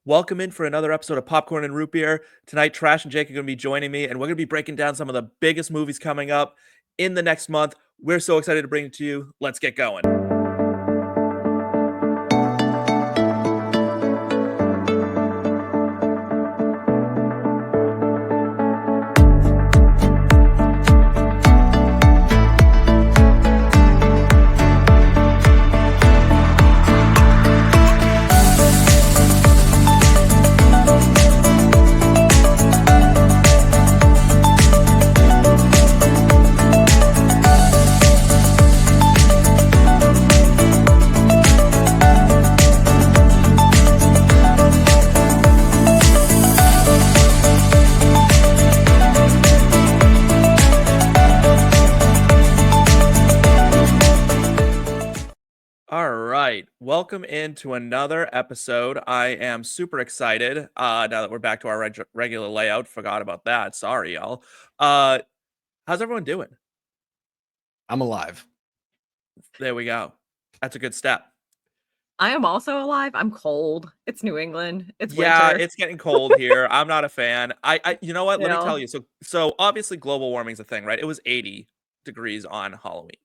Welcome in for another episode of Popcorn and Root Beer. Tonight, Trash and Jake are going to be joining me, and we're going to be breaking down some of the biggest movies coming up in the next month. We're so excited to bring it to you. Let's get going. All right, welcome into another episode. I am super excited now that we're back to our regular layout. Forgot about that. Sorry, y'all. How's everyone doing? I'm alive. There we go. That's a good step. I am also alive. I'm cold. It's New England. It's Yeah, winter. it's getting cold here. I'm not a fan. You know what? Let me Yeah. tell you. So obviously global warming's a thing, right? It was 80 degrees on Halloween.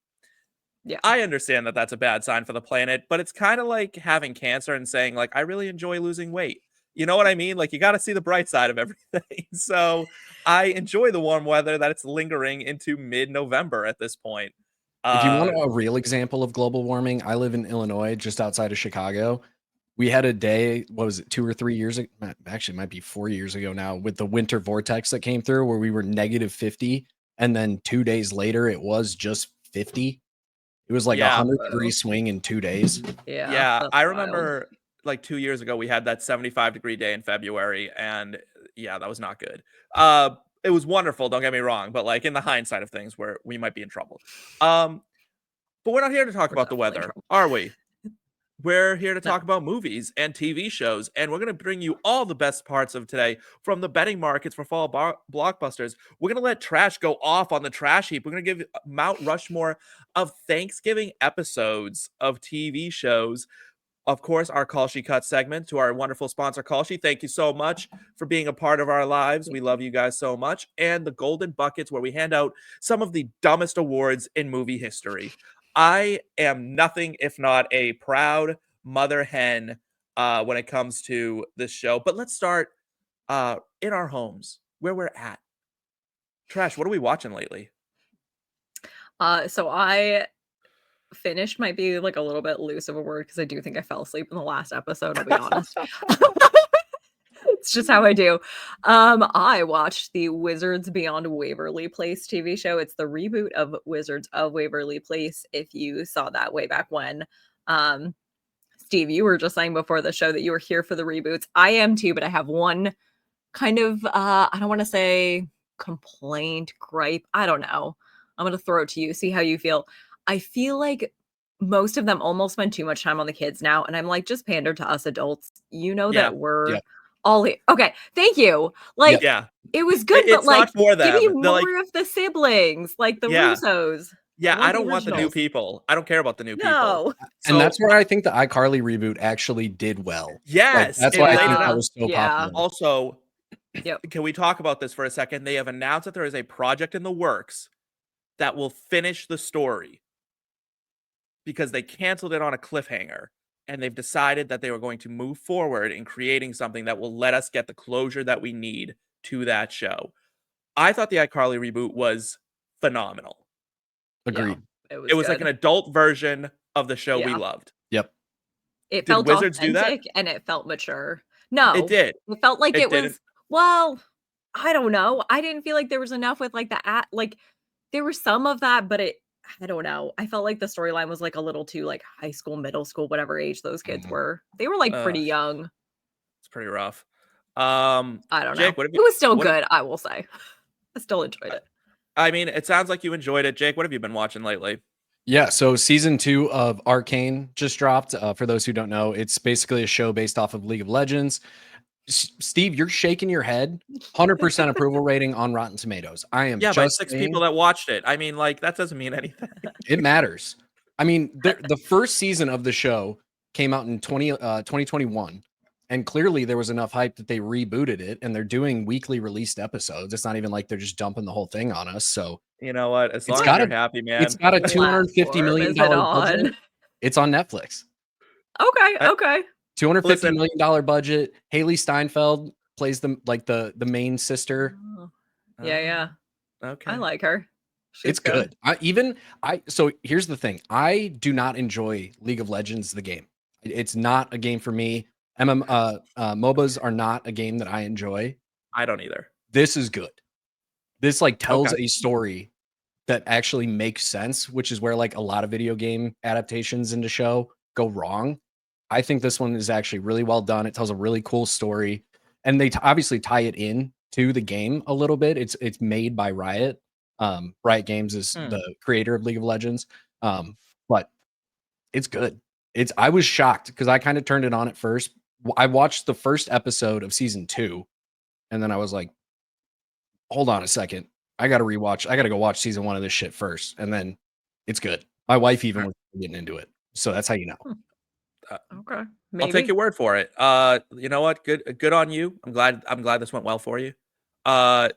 Yeah. I understand that that's a bad sign for the planet, but it's kind of like having cancer and saying like, I really enjoy losing weight. You know what I mean? Like you got to see the bright side of everything. So I enjoy the warm weather that it's lingering into mid-November at this point. If you want a real example of global warming, I live in Illinois, just outside of Chicago. We had a day, what was it, 2 or 3 years ago? Actually, it might be 4 years ago now, with the winter vortex that came through where we were negative 50. And then 2 days later, it was just 50. It was like a 100-degree swing in 2 days. Yeah. I remember like 2 years ago, we had that 75-degree day in February. And yeah, that was not good. It was wonderful, don't get me wrong, but like in the hindsight of things where we might be in trouble. But we're not here to talk about the weather, are we? We're here to talk about movies and TV shows, and we're going to bring you all the best parts of today from the betting markets for fall blockbusters. We're going to let Trash go off on the trash heap. We're going to give Mount Rushmore of Thanksgiving episodes of TV shows. Of course, our Kalshi Cuts segment to our wonderful sponsor, Kalshi. Thank you so much for being a part of our lives. We love you guys so much. And the Golden Buckets, where we hand out some of the dumbest awards in movie history. I am nothing if not a proud mother hen when it comes to this show. But let's start in our homes, where we're at. Trash, what are we watching lately? So I finished might be like a little bit loose of a word because I do think I fell asleep in the last episode, I'll be honest. It's just how I do. I watched the Wizards Beyond Waverly Place TV show. It's the reboot of Wizards of Waverly Place. If you saw that way back when. Steve, you were just saying before the show that you were here for the reboots. I am too, but I have one kind of I don't want to say complaint, gripe. I don't know. I'm going to throw it to you, see how you feel. I feel like most of them almost spend too much time on the kids now. And I'm like, just pander to us adults. You know that we're all here. Okay, thank you. Like, it was good, but like, for them. Give me more of the siblings, like the Russos. Yeah, I don't want the new people. I don't care about the new people. And that's where I think the iCarly reboot actually did well. Yes. Like, that's why I think that was so popular. Also, can we talk about this for a second? They have announced that there is a project in the works that will finish the story because they canceled it on a cliffhanger. And they've decided that they were going to move forward in creating something that will let us get the closure that we need to that show. I thought the iCarly reboot was phenomenal. Agreed. Yeah, it was like an adult version of the show we loved. Yep. It felt Wizards authentic and it felt mature. No, it did. It felt like it was. Well, I don't know. I didn't feel like there was enough with like like there was some of that, but I don't know. I felt like the storyline was like a little too like high school, middle school, whatever age those kids were. They were like pretty young. It's pretty rough. I don't know. It was still good, I will say. I still enjoyed it. I mean, it sounds like you enjoyed it. Jake, what have you been watching lately? Yeah, so season 2 of Arcane just dropped. For those who don't know, it's basically a show based off of League of Legends. Steve, you're shaking your head. 100% approval rating on Rotten Tomatoes. I am by 6 people that watched it. I mean, like, that doesn't mean anything. It matters. I mean, the first season of the show came out in 2021. And clearly there was enough hype that they rebooted it and they're doing weekly released episodes. It's not even like they're just dumping the whole thing on us. So You know what? As it's long as got you're a happy, it's man. got a What $250 platform million is it budget. on? It's on Netflix. Okay, I- okay. $250 Listen. million budget. Haley Steinfeld plays the main sister. Oh, yeah. Okay. I like her. She's It's good. So here's the thing. I do not enjoy League of Legends, the game. It's not a game for me. MOBAs are not a game that I enjoy. I don't either. This is good. This like tells Okay. a story that actually makes sense, which is where like a lot of video game adaptations into show go wrong. I think this one is actually really well done. It tells a really cool story, and they obviously tie it in to the game a little bit. It's made by Riot. Riot Games is the creator of League of Legends. But it's good. I was shocked because I kind of turned it on at first. I watched the first episode of season 2, and then I was like, hold on a second. I got to rewatch. I got to go watch season 1 of this shit first. And then it's good. My wife even was getting into it. So that's how you know. Okay. I'll take your word for it. You know what? Good on you. I'm glad this went well for you. All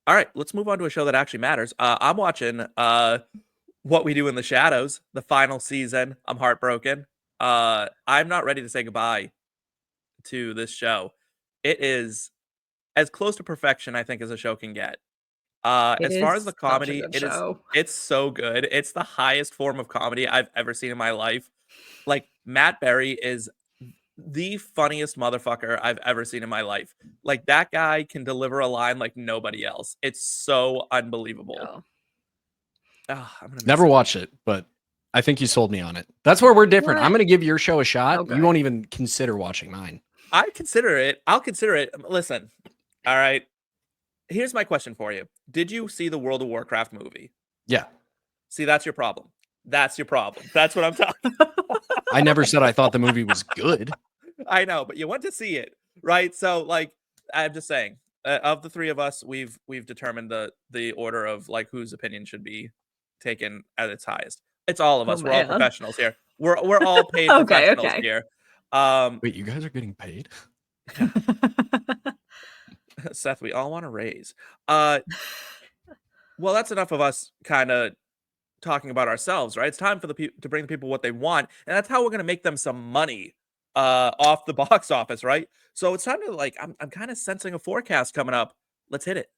right, let's move on to a show that actually matters. I'm watching What We Do in the Shadows, the final season. I'm heartbroken. I'm not ready to say goodbye to this show. It is as close to perfection, I think, as a show can get. As far as the comedy, it's so good. It's the highest form of comedy I've ever seen in my life. Like, Matt Berry is the funniest motherfucker I've ever seen in my life. Like, that guy can deliver a line like nobody else. It's so unbelievable. I'm gonna never watch it, but I think you sold me on it. That's where we're different. I'm going to give your show a shot. Okay. You won't even consider watching mine. I consider it. I'll consider it. Listen, all right. Here's my question for you. Did you see the World of Warcraft movie? Yeah. See, that's your problem. That's your problem. That's what I'm talking. I never said I thought the movie was good. I know, but you went to see it, right? So, like, I'm just saying, of the three of us, we've determined the order of like whose opinion should be taken at its highest. It's all of us. We're all professionals here. We're all paid professionals here. Wait, you guys are getting paid? Yeah. Seth, we all want to raise. Well, that's enough of us kind of talking about ourselves, right? It's time for to bring the people what they want, and that's how we're going to make them some money off the box office, right? So it's time to like, I'm kind of sensing a forecast coming up. Let's hit it.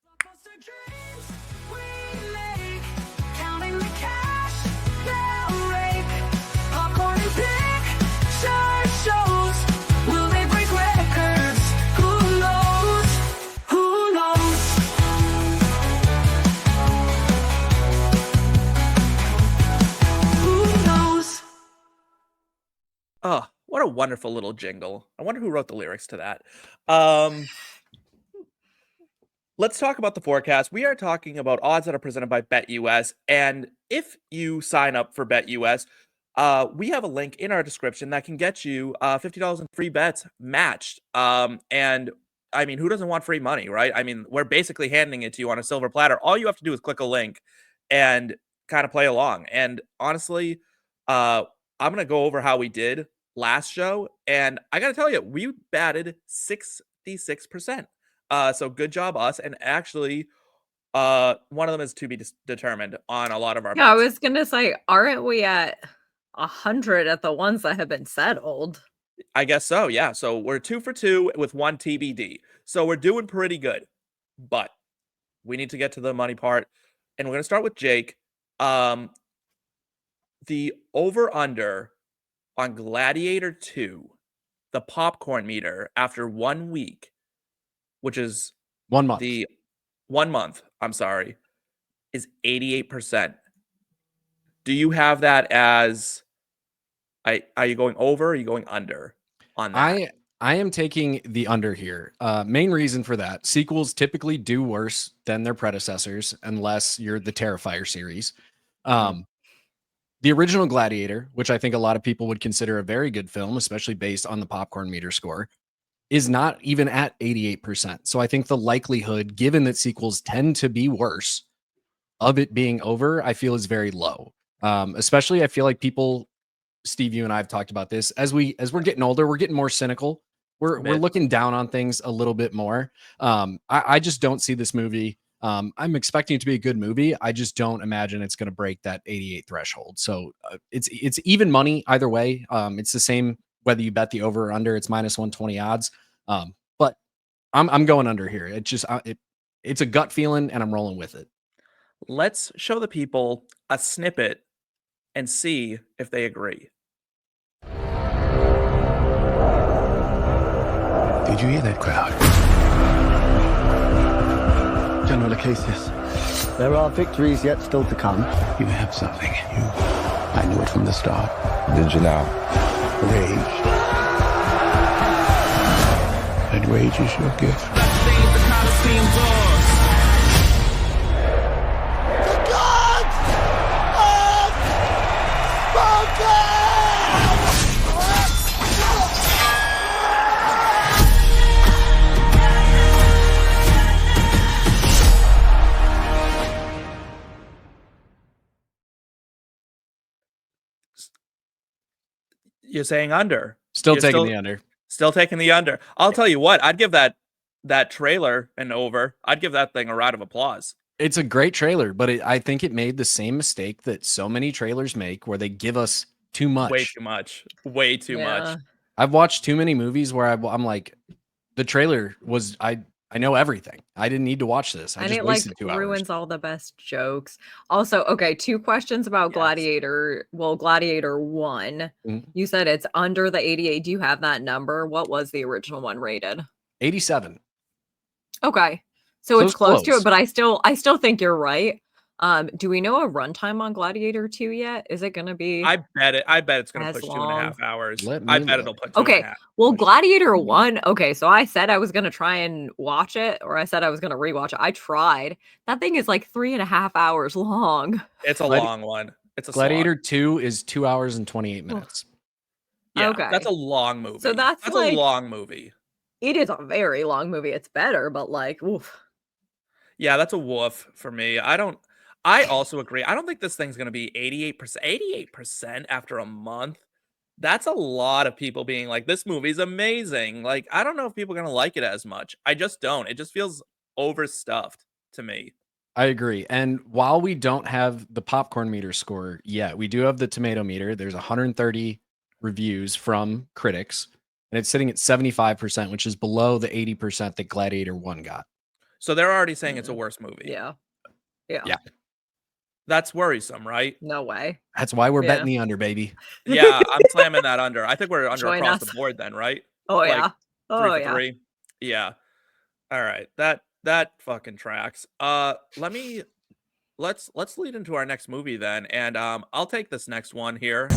Oh, what a wonderful little jingle. I wonder who wrote the lyrics to that. Let's talk about the forecast. We are talking about odds that are presented by BetUS. And if you sign up for BetUS, we have a link in our description that can get you $50 in free bets matched. And I mean, who doesn't want free money, right? I mean, we're basically handing it to you on a silver platter. All you have to do is click a link and kind of play along. And honestly, I'm going to go over how we did last show. And I got to tell you, we batted 66%. So good job, us. And actually, one of them is to be determined on a lot of our bets. I was going to say, aren't we at 100 at the ones that have been settled? I guess so, yeah. So we're 2 for 2 with 1 TBD. So we're doing pretty good. But we need to get to the money part. And we're going to start with Jake. The over-under on Gladiator II, the Popcornmeter, after 1 week, which is 1 month. The 1 month, I'm sorry, is 88%. Do you have that as, are you going over or are you going under on that? I am taking the under here. Main reason for that, sequels typically do worse than their predecessors unless you're the Terrifier series. The original Gladiator, which I think a lot of people would consider a very good film, especially based on the Popcornmeter score, is not even at 88%. So I think the likelihood, given that sequels tend to be worse, of it being over, I feel is very low. Especially, I feel like people, Steve, you and I have talked about this, as we're getting older, we're getting more cynical We're looking down on things a little bit more. I just don't see this movie. I'm expecting it to be a good movie. I just don't imagine it's going to break that 88 threshold. So it's even money either way. It's the same whether you bet the over or under. It's minus 120 odds. But I'm going under here. It's a gut feeling, and I'm rolling with it. Let's show the people a snippet and see if they agree. Did you hear that crowd? General Acacius. There are victories yet still to come. You have something in you. I knew it from the start. Did you now? Rage. And rage is your gift. You're saying under. Still taking the under. Still taking the under. I'll tell you what, I'd give that trailer an over. I'd give that thing a round of applause. It's a great trailer, but I think it made the same mistake that so many trailers make where they give us too much. Way too much. I've watched too many movies where I'm like, the trailer was, I know everything. I didn't need to watch this. I just wasted 2 hours. Ruins all the best jokes. Also, okay, 2 questions about Gladiator. Well, Gladiator 1. Mm-hmm. You said it's under the 88. Do you have that number? What was the original one rated? 87. Okay. So it's close to it, but I still think you're right. Do we know a runtime on Gladiator 2 yet? Is it gonna be? I bet it's gonna push 2.5 hours. I bet it'll put 2.5. Okay. Well, Gladiator 1. Okay, so I said I was gonna try and watch it, or I said I was gonna rewatch it. I tried. That thing is like 3.5 hours long. It's a long one. It's a Gladiator 2 is 2 hours and 28 minutes. Yeah, okay. That's a long movie. So that's like, a long movie. It is a very long movie. It's better, but like, oof. Yeah, that's a woof for me. I also agree. I don't think this thing's going to be 88%. 88% after a month. That's a lot of people being like, this movie's amazing. Like, I don't know if people are going to like it as much. I just don't. It just feels overstuffed to me. I agree. And while we don't have the popcorn meter score yet, we do have the tomato meter. There's 130 reviews from critics, and it's sitting at 75%, which is below the 80% that Gladiator 1 got. So they're already saying it's a worse movie. Yeah. That's worrisome, right? No way. That's why we're betting the under, baby. Yeah, I'm slamming that under. I think we're under across the board then, right? Oh, like, yeah. Oh, 3 for 3. Yeah. All right. That fucking tracks. Let's lead into our next movie then. And I'll take this next one here.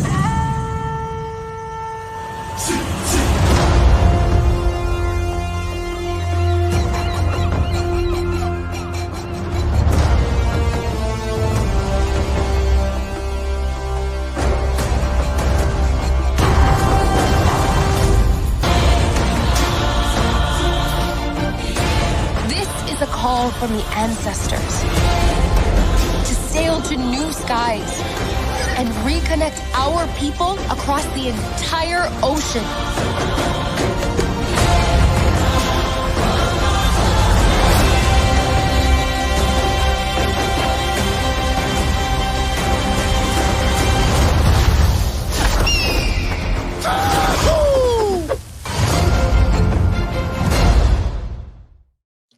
A call from the ancestors to sail to new skies and reconnect our people across the entire ocean.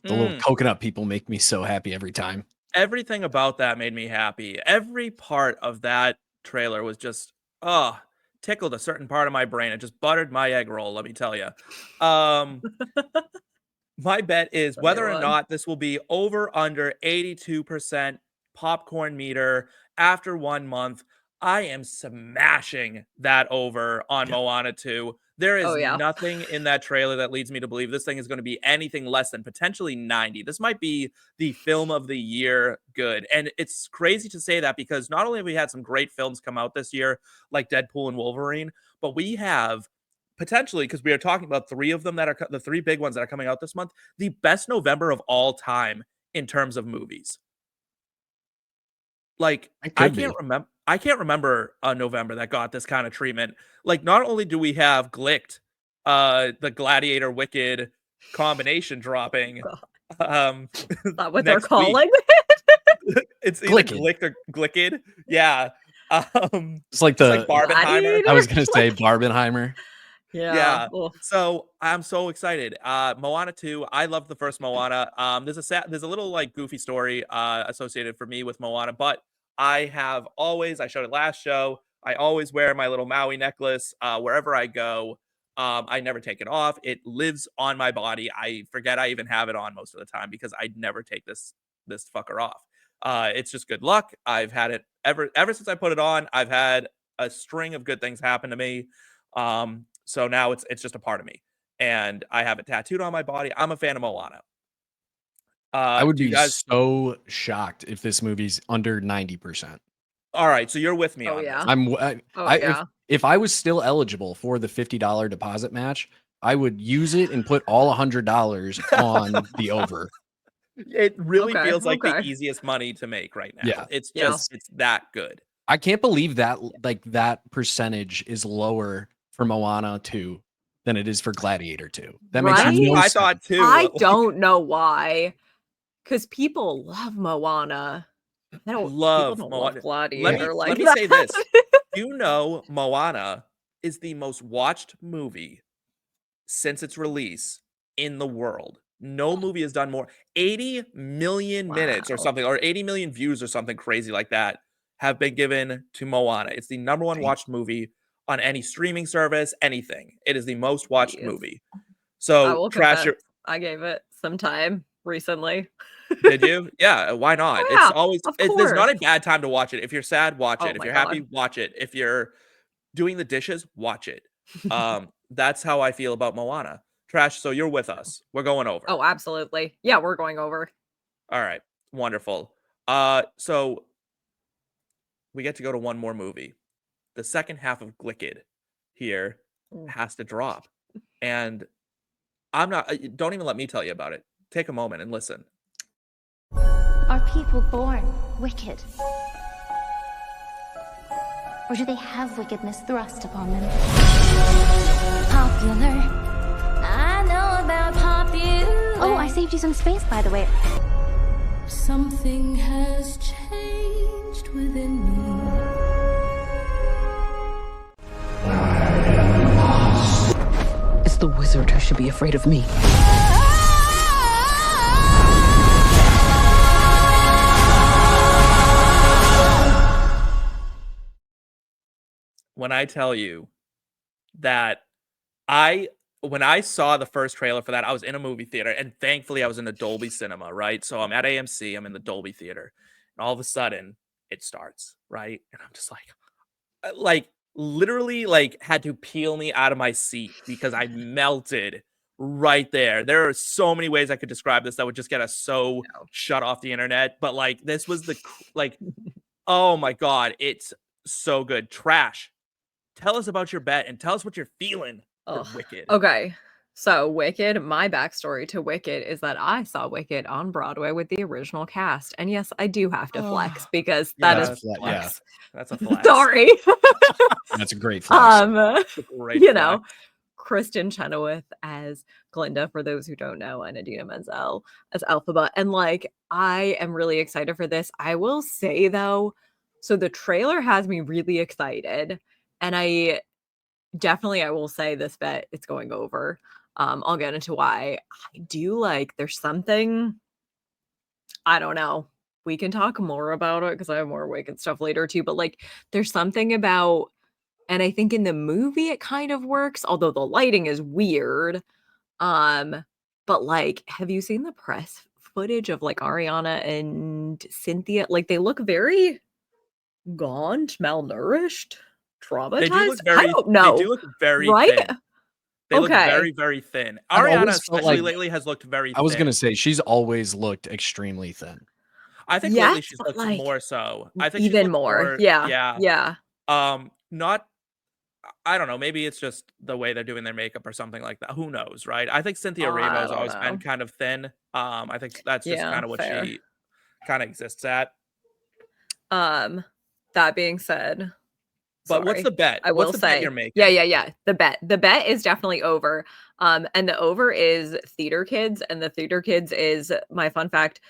The little coconut people make me so happy every time. Everything about that made me happy. Every part of that trailer was just, tickled a certain part of my brain. It just buttered my egg roll, let me tell you. My bet is whether or not this will be over under 82% popcorn meter after 1 month. I am smashing that over on Moana 2. There is nothing in that trailer that leads me to believe this thing is going to be anything less than potentially 90. This might be the film of the year good. And it's crazy to say that because not only have we had some great films come out this year, like Deadpool and Wolverine, but we have potentially, because we are talking about 3 of them that are the 3 big ones that are coming out this month, the best November of all time in terms of movies. Like, I can't remember a November that got this kind of treatment. Like, not only do we have Glicked the Gladiator Wicked combination dropping. Is that what they're next week. calling? It's either Glicked. Glick or Glicked. Yeah. It's like It's like Barbenheimer. Gladiator? I was gonna say Barbenheimer. Yeah. Oof. So I'm so excited. Moana 2. I love the first Moana. There's a little like goofy story associated for me with Moana, but I showed it last show. I always wear my little Maui necklace wherever I go. I never take it off. It lives on my body. I forget I even have it on most of the time because I never take this fucker off. It's just good luck. I've had it ever since I put it on. I've had a string of good things happen to me. So now it's just a part of me, and I have it tattooed on my body. I'm a fan of Moana. I would do you be guys? so shocked if this movie's under 90%. All right, so you're with me Oh, on yeah. this. If I was still eligible for the $50 deposit match, I would use it and put all $100 on the over. It really Okay, feels like the okay. easiest money to make right now. Yeah. It's Yeah. just it's that good. I can't believe that that percentage is lower for Moana 2 than it is for Gladiator 2. That makes Right? no I sense. thought too. I like, don't know why. Because people love Moana. People love don't Moana. love Gladiator like Let me that. say this. You know, Moana is the most watched movie since its release in the world. No movie has done more. 80 million minutes or Wow. something, or 80 million views or something crazy like that have been given to Moana. It's the number one Dang. watched movie on any streaming service, anything. It is the most watched Jeez. movie. I So will trash confess, I gave it some time recently. Did you? Yeah, why not? Oh, It's yeah, always of there's not a course. bad time to watch it. If you're sad, watch Oh it. If my you're happy, God. watch it. If you're doing the dishes, watch it. That's how I feel about Moana. Trash, so you're with us. We're going over. Oh, absolutely. Yeah, we're going over. All right. Wonderful. So we get to go to one more movie. The second half of Glicked here Mm. has to drop. And I'm not don't even let me tell you about it. Take a moment and listen. Are people born wicked? Or do they have wickedness thrust upon them? Popular. I know about popular. Oh, I saved you some space, by the way. Something has changed within me. It's the wizard who should be afraid of me. When I tell you that when I saw the first trailer for that, I was in a movie theater, and thankfully I was in a Dolby Cinema, right? So I'm at AMC, I'm in the Dolby theater, and all of a sudden it starts, right? And I'm just like literally like had to peel me out of my seat because I melted right there. There are so many ways I could describe this that would just get us so shut off the internet, but like this was like oh my God, it's so good. Trash. Tell us about your bet and tell us what you're feeling for Wicked. Okay. So Wicked, my backstory to Wicked is that I saw Wicked on Broadway with the original cast. And yes, I do have to flex because that Yeah, is flex. That's a flex. Sorry. That's a great flex. Great you flex. know, Kristen Chenoweth as Glinda, for those who don't know, and Idina Menzel as Elphaba. And like, I am really excited for this. I will say though, so the trailer has me really excited. And I will say this bet it's going over. I'll get into why. I do like there's something, I don't know. We can talk more about it because I have more Wicked stuff later too. But like there's something about, and I think in the movie it kind of works, although the lighting is weird. But like, have you seen the press footage of like Ariana and Cynthia? Like they look very gaunt, malnourished, traumatized. They do look very, I don't know. They do look very right? thin. They look very, very thin. I've Ariana, always felt especially like- lately, has looked very thin. I was gonna say she's always looked extremely thin. I think lately Yes, she's but, looked like, more so. I think she's even looked more. Yeah. Yeah. Not. I don't know. Maybe it's just the way they're doing their makeup or something like that. Who knows, right? I think Cynthia I Erivo's don't always know. been kind of thin. I think that's just Yeah, kind of what fair. she kind of exists at. That being said, But what's Sorry. the bet? I What's will the bet say, you're making? yeah. The bet is definitely over. And the over is Theater Kids, and the Theater Kids is my fun fact.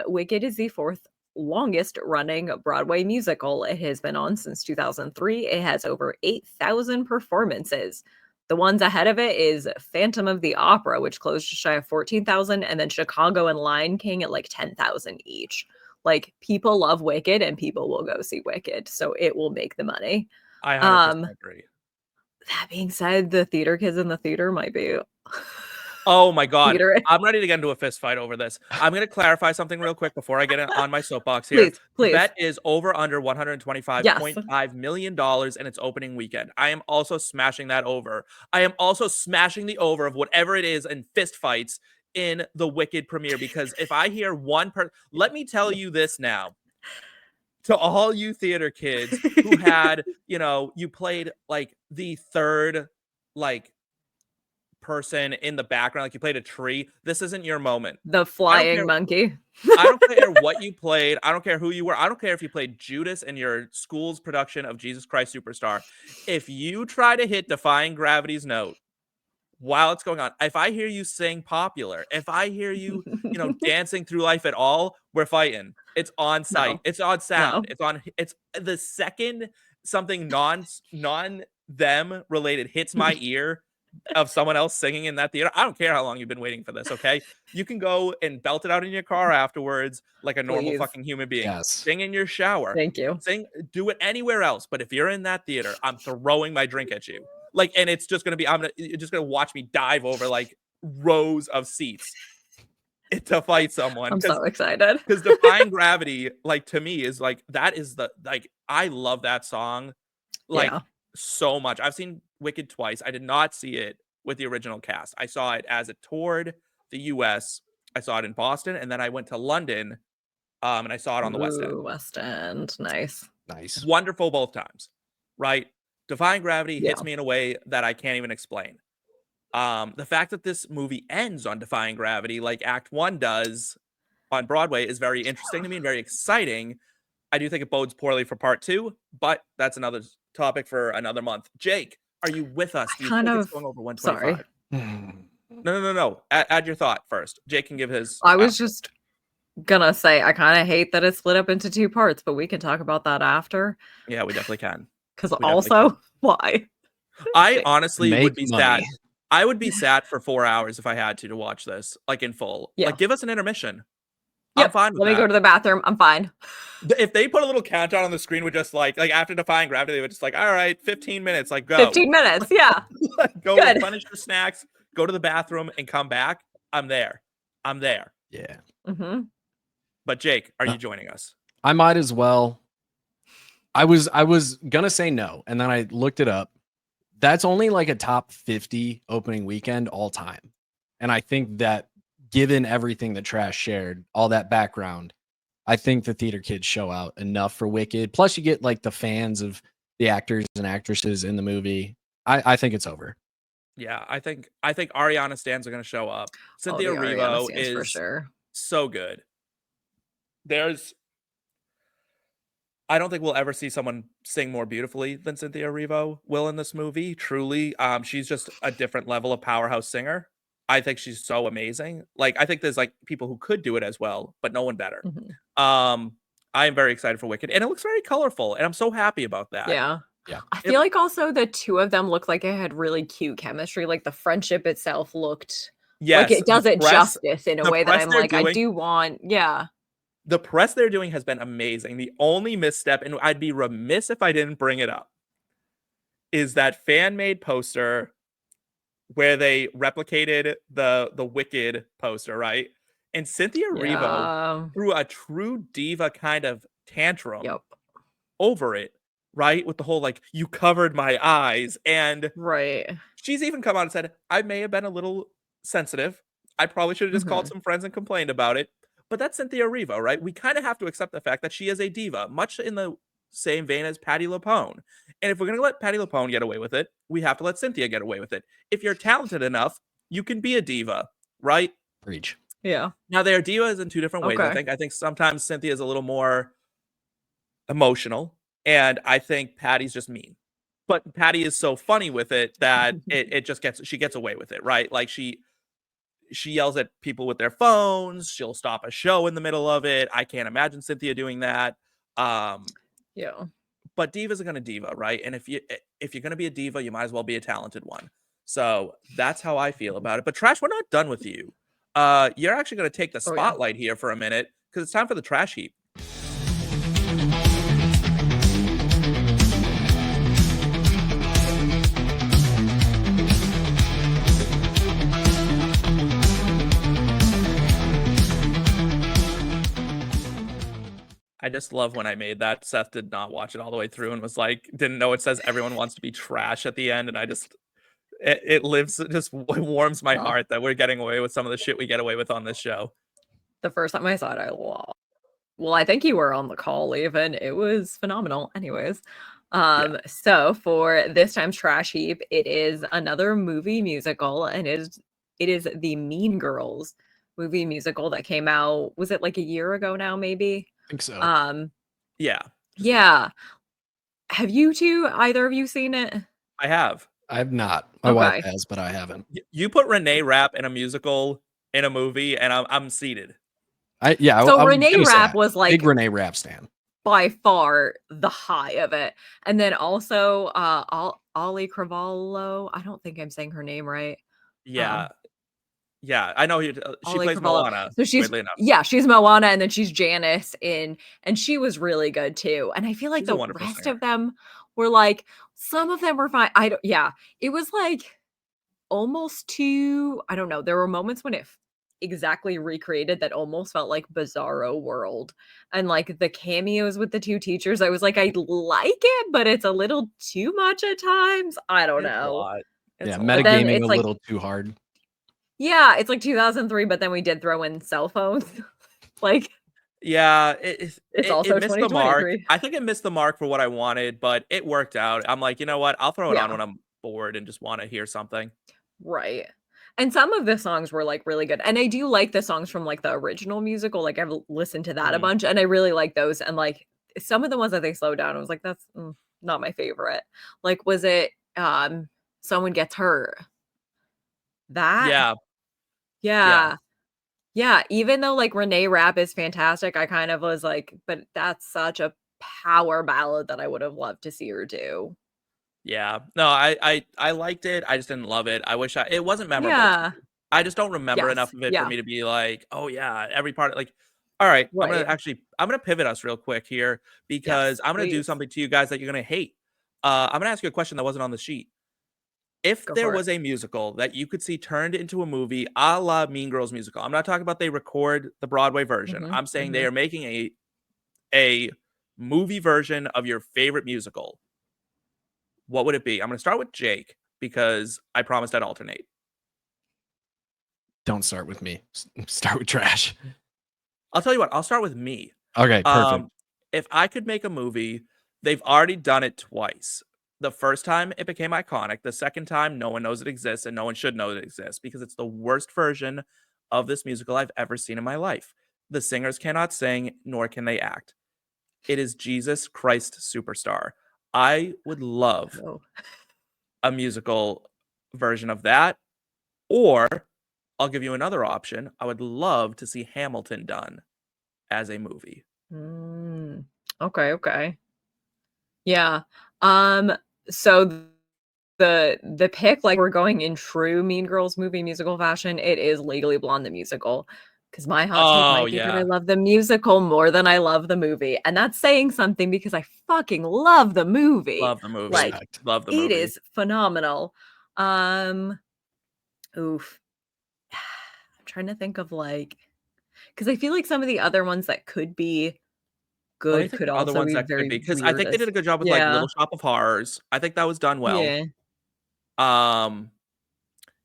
Wicked is the fourth longest running Broadway musical. It has been on since 2003. It has over 8,000 performances. The ones ahead of it is Phantom of the Opera, which closed just shy of 14,000, and then Chicago and Lion King at like 10,000 each. Like, people love Wicked and people will go see Wicked, so it will make the money. I 100% agree. That being said, the Theater Kids in the theater might be Oh my God. theater. I'm ready to get into a fist fight over this. I'm going to clarify something real quick before I get on my soapbox here. The Please. bet is over under Yes. $125.5 million in its opening weekend. I am also smashing that over. I am also smashing the over of whatever it is in fist fights in the Wicked premiere, because if I hear one person, let me tell you this now. To all you theater kids who had, you played like the third, like, person in the background, like you played a tree. This isn't your moment. The flying monkey. I don't care what you played. I don't care who you were. I don't care if you played Judas in your school's production of Jesus Christ Superstar. If you try to hit Defying Gravity's note while it's going on, if I hear you sing Popular, if I hear you, dancing through life at all, we're fighting. It's on site. No. It's on sound. No. It's the second something non them related hits my ear of someone else singing in that theater. I don't care how long you've been waiting for this, okay? You can go and belt it out in your car afterwards like a normal Please. fucking human being. Yes. Sing in your shower. Thank you. Do it anywhere else. But if you're in that theater, I'm throwing my drink at you. Like, and it's just gonna be, you're just gonna watch me dive over like rows of seats to fight someone. I'm so excited. Because Defying Gravity, like, to me, is like, that is I love that song. Like, so much. I've seen Wicked twice. I did not see it with the original cast. I saw it as it toured the US. I saw it in Boston, and then I went to London, and I saw it on the West End. West End. Nice. Wonderful both times, right? Defying Gravity hits me in a way that I can't even explain. The fact that this movie ends on Defying Gravity, like Act 1 does on Broadway, is very interesting to me and very exciting. I do think it bodes poorly for part 2, but that's another topic for another month. Jake, are you with us? Do you think it's going over 125? Sorry. No. Add your thought first. Jake can give his. I was just gonna say, I kind of hate that it's split up into 2 parts, but we can talk about that after. Yeah, we definitely can. Because also, why? I honestly would be sad. money. I would be sad for 4 hours if I had to watch this, like, in full. Yeah. Like, give us an intermission. Yep. I'm fine with Let me go to the bathroom. I'm fine. If they put a little countdown on the screen with just like after Defying Gravity, they would just like, all right, 15 minutes, like, go. 15 minutes, yeah. Go Good. replenish your snacks, go to the bathroom, and come back. I'm there. Yeah. Mm-hmm. But Jake, are you joining us? I might as well. I was gonna say no, and then I looked it up. That's only like a top 50 opening weekend all time. And I think that, given everything that Trash shared, all that background, I think the theater kids show out enough for Wicked. Plus, you get like the fans of the actors and actresses in the movie. I think it's over. Yeah, I think Ariana Stans are going to show up. Cynthia Erivo is for sure. So good. I don't think we'll ever see someone sing more beautifully than Cynthia Erivo will in this movie. Truly, she's just a different level of powerhouse singer. I think she's so amazing. Like, I think there's like people who could do it as well, but no one better. Mm-hmm. I am very excited for Wicked, and it looks very colorful, and I'm so happy about that. Yeah. I feel like also the two of them looked like it had really cute chemistry. Like, the friendship itself looked like it does it justice in a way that I'm like, I do want. Yeah. The press they're doing has been amazing. The only misstep, and I'd be remiss if I didn't bring it up, is that fan-made poster where they replicated the Wicked poster, right? And Cynthia Erivo threw a true diva kind of tantrum over it, right? With the whole, like, you covered my eyes. And she's even come out and said, I may have been a little sensitive. I probably should have just called some friends and complained about it. But that's Cynthia Erivo, right? We kind of have to accept the fact that she is a diva, much in the same vein as Patti LuPone. And if we're going to let Patti LuPone get away with it, we have to let Cynthia get away with it. If you're talented enough, you can be a diva, right? Preach. Yeah. Now, they are divas in 2 different ways, I think. I think sometimes Cynthia is a little more emotional, And I think Patty's just mean. But Patty is so funny with it that she gets away with it, right? Like she yells at people with their phones. She'll stop a show in the middle of it. I can't imagine Cynthia doing that. Yeah. But diva's gonna diva, right? And if you're gonna be a diva, you might as well be a talented one. So that's how I feel about it. But Trash, we're not done with you. You're actually gonna take the spotlight here for a minute because it's time for the trash heap. I just love when I made that. Seth did not watch it all the way through and was like, didn't know it says everyone wants to be trash at the end. And I just, it warms my heart that we're getting away with some of the shit we get away with on this show. The first time I saw it, I loved. Well, I think you were on the call even. It was phenomenal. Anyways. So for this time's trash heap, it is another movie musical, and it is the Mean Girls movie musical that came out. Was it like a year ago now, maybe? I think so. Yeah. Yeah. Have you two, either of you seen it? I have. I have not. My wife has, but I haven't. You put Renee Rapp in a musical in a movie, and I'm seated. So Renee Rapp was like big Renee Rapp stan. By far the high of it. And then also Ollie Cravallo. I don't think I'm saying her name right. Yeah. Yeah, I know she plays Moana. So she's Moana, and then she's Janice and she was really good too. And I feel like the rest of them were like, some of them were fine. It was like almost too, I don't know. There were moments when it exactly recreated that almost felt like Bizarro World, and like the cameos with the two teachers, I was like, I like it, but it's a little too much at times. I don't know. Metagaming a little too hard. Yeah, it's like 2003, but then we did throw in cell phones. Like, yeah, it's also missed the mark. I think it missed the mark for what I wanted, but it worked out. I'm like, you know what? I'll throw it on when I'm bored and just want to hear something. Right. And some of the songs were like really good. And I do like the songs from like the original musical. Like I've listened to that a bunch, and I really like those. And like some of the ones that they slowed down, I was like, that's not my favorite. Like, was it Someone Gets Hurt? That? Yeah. Even though like Renee Rapp is fantastic, I kind of was like, but that's such a power ballad that I would have loved to see her do. Yeah. No, I liked it. I just didn't love it. I wish it wasn't memorable. Yeah. I just don't remember enough of it for me to be like, oh yeah, every part. Like, all right, I'm gonna pivot us real quick here because I'm gonna do something to you guys that you're gonna hate. I'm gonna ask you a question that wasn't on the sheet. If there was a musical that you could see turned into a movie a la Mean Girls musical, I'm not talking about they record the Broadway version. I'm saying they are making a movie version of your favorite musical. What would it be? I'm going to start with Jake because I promised I'd alternate. Don't start with me. Start with Trash. I'll tell you what. I'll start with me. Okay, perfect. If I could make a movie, they've already done it twice. The first time it became iconic. The second time, no one knows it exists, and no one should know it exists because it's the worst version of this musical I've ever seen in my life. The singers cannot sing, nor can they act. It is Jesus Christ Superstar. I would love a musical version of that, or I'll give you another option. I would love to see Hamilton done as a movie. Okay. Yeah. So the pick, like we're going in true Mean Girls movie musical fashion, it is Legally Blonde the musical. Because my hot take might be that I love the musical more than I love the movie. And that's saying something because I fucking love the movie. Love the movie. Like, love the movie. It is phenomenal. I'm trying to think of like, because I feel like some of the other ones that could be good could also be very because I think they did a good job with like Little Shop of Horrors. I think that was done well. Yeah.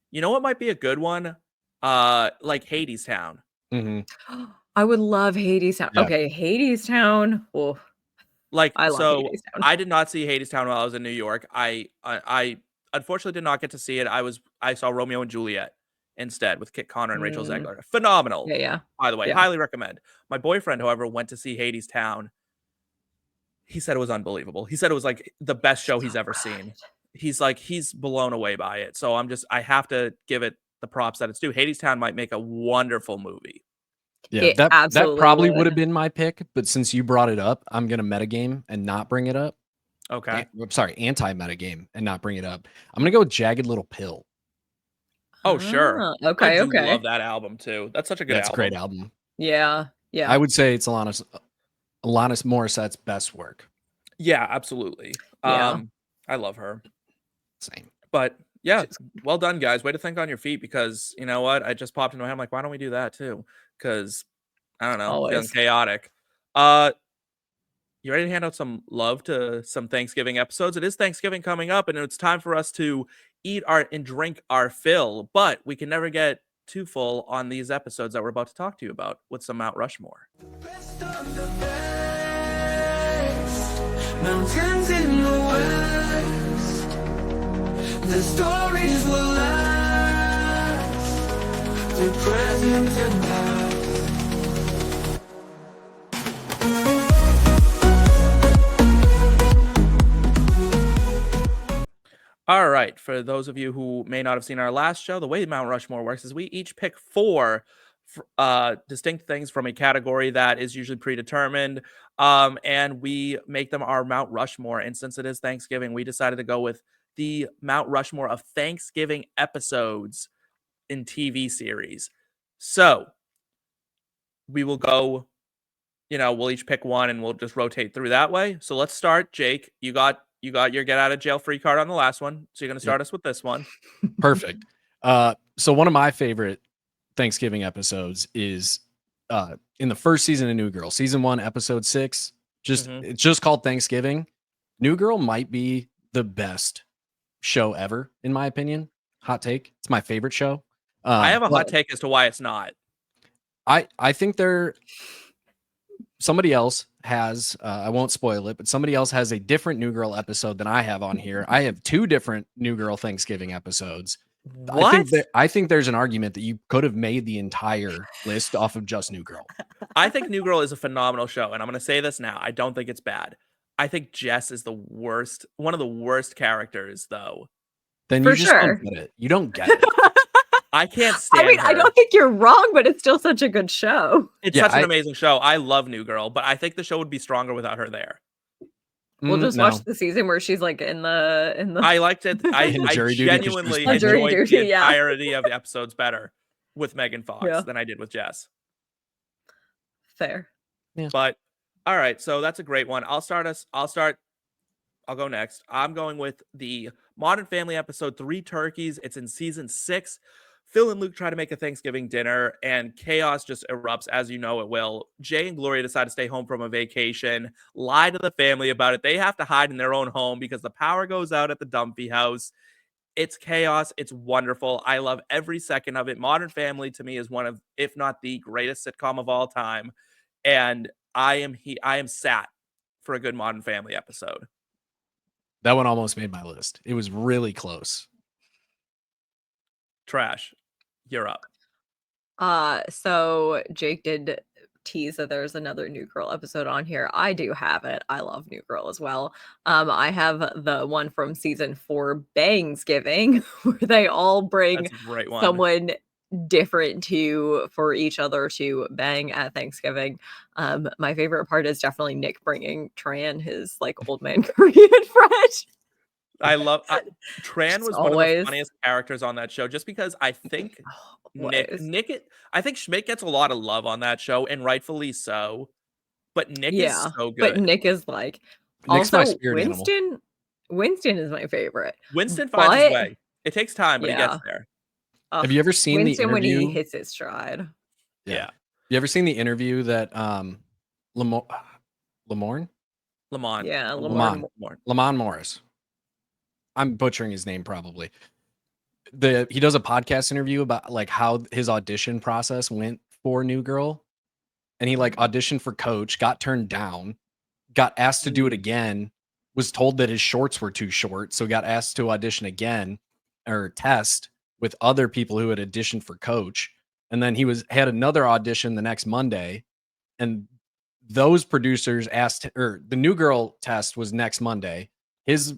You know what might be a good one? Like Hadestown. I would love Hadestown. Yeah. Okay, Hadestown. Oh, like I love Hadestown. I did not see Hadestown while I was in New York. I unfortunately did not get to see it. I saw Romeo and Juliet instead with Kit Connor and Rachel Zegler. Phenomenal. Yeah. By the way, highly recommend. My boyfriend, however, went to see Hadestown. He said it was unbelievable. He said it was like the best show he's ever seen. He's like, he's blown away by it. So I have to give it the props that it's due. Hadestown might make a wonderful movie. Yeah, It that absolutely probably would would. have been my pick, but since you brought it up, I'm gonna metagame and not bring it up. Okay. I'm sorry, anti-metagame and not bring it up. I'm gonna go with Jagged Little Pill. Oh, sure. Ah, I do okay. love that album too. That's such a good That's album. a great album. Yeah. I would say it's Alanis Morissette's best work. Yeah, absolutely. Yeah. I love her. Same. But yeah, well done, guys. Way to think on your feet, because you know what? I just popped into my head. I'm like, why don't we do that too? Because I don't know, feeling Always. chaotic. You ready to hand out some love to some Thanksgiving episodes? It is Thanksgiving coming up, and it's time for us to eat and drink our fill. But we can never get too full on these episodes that we're about to talk to you about with some Mount Rushmore. Mountains in the west, the stories will last, the present and past. All right, for those of you who may not have seen our last show, the way Mount Rushmore works is we each pick 4 distinct things from a category that is usually predetermined, and we make them our Mount Rushmore. And since it is Thanksgiving, we decided to go with the Mount Rushmore of Thanksgiving episodes in TV series. So we will go, we'll each pick one and we'll just rotate through that way. So let's start. Jake, you got your get out of jail free card on the last one. So you're going to start us with this one. Perfect. So one of my favorite Thanksgiving episodes is in the first season of New Girl, season 1, episode 6. It's just called Thanksgiving. New Girl might be the best show ever, in my opinion. Hot take. It's my favorite show. I have a hot take as to why it's not. I think somebody else has, I won't spoil it, but somebody else has a different New Girl episode than I have on here. I have 2 different New Girl Thanksgiving episodes. What? I think there's an argument that you could have made the entire list off of just New Girl. I think New Girl is a phenomenal show, and I'm going to say this now. I don't think it's bad. I think Jess is one of the worst characters, though. Then For you just sure. don't get it. You don't get it. I can't stand her. I don't think you're wrong, but it's still such a good show. It's such an amazing show. I love New Girl, but I think the show would be stronger without her there. We'll just watch the season where she's like in the I liked it. I genuinely enjoyed the entirety of the episodes better with Megan Fox than I did with Jess. Fair. Yeah. But all right, so that's a great one. I'll go next. I'm going with the Modern Family episode 3 Turkeys. It's in season 6. Phil and Luke try to make a Thanksgiving dinner, and chaos just erupts, as you know it will. Jay and Gloria decide to stay home from a vacation, lie to the family about it. They have to hide in their own home because the power goes out at the Dumpy house. It's chaos. It's wonderful. I love every second of it. Modern Family, to me, is one of, if not the greatest sitcom of all time. And I am sat for a good Modern Family episode. That one almost made my list. It was really close. Trash. You're up. So Jake did tease that there's another New Girl episode on here. I do have it. I love New Girl as well. I have the one from season 4, Bangsgiving, where they all bring someone different for each other to bang at Thanksgiving. My favorite part is definitely Nick bringing Tran, his like old man Korean friend. I love Tran was one of the funniest characters on that show, just because I think I think Schmidt gets a lot of love on that show, and rightfully so. But Nick is so good. But Nick is like Nick's also my Winston. animal. Winston is my favorite. Winston finds his way. It takes time, but he gets there. Have you ever seen Winston the interview when he hits his stride? Yeah. You ever seen the interview that Lamorne? Yeah, Lamont Morris. I'm butchering his name probably. He does a podcast interview about like how his audition process went for New Girl, and he like auditioned for Coach, got turned down, got asked to do it again, was told that his shorts were too short, so got asked to audition again or test with other people who had auditioned for Coach, and then he had another audition the next Monday, and those producers asked, or the New Girl test was next Monday. His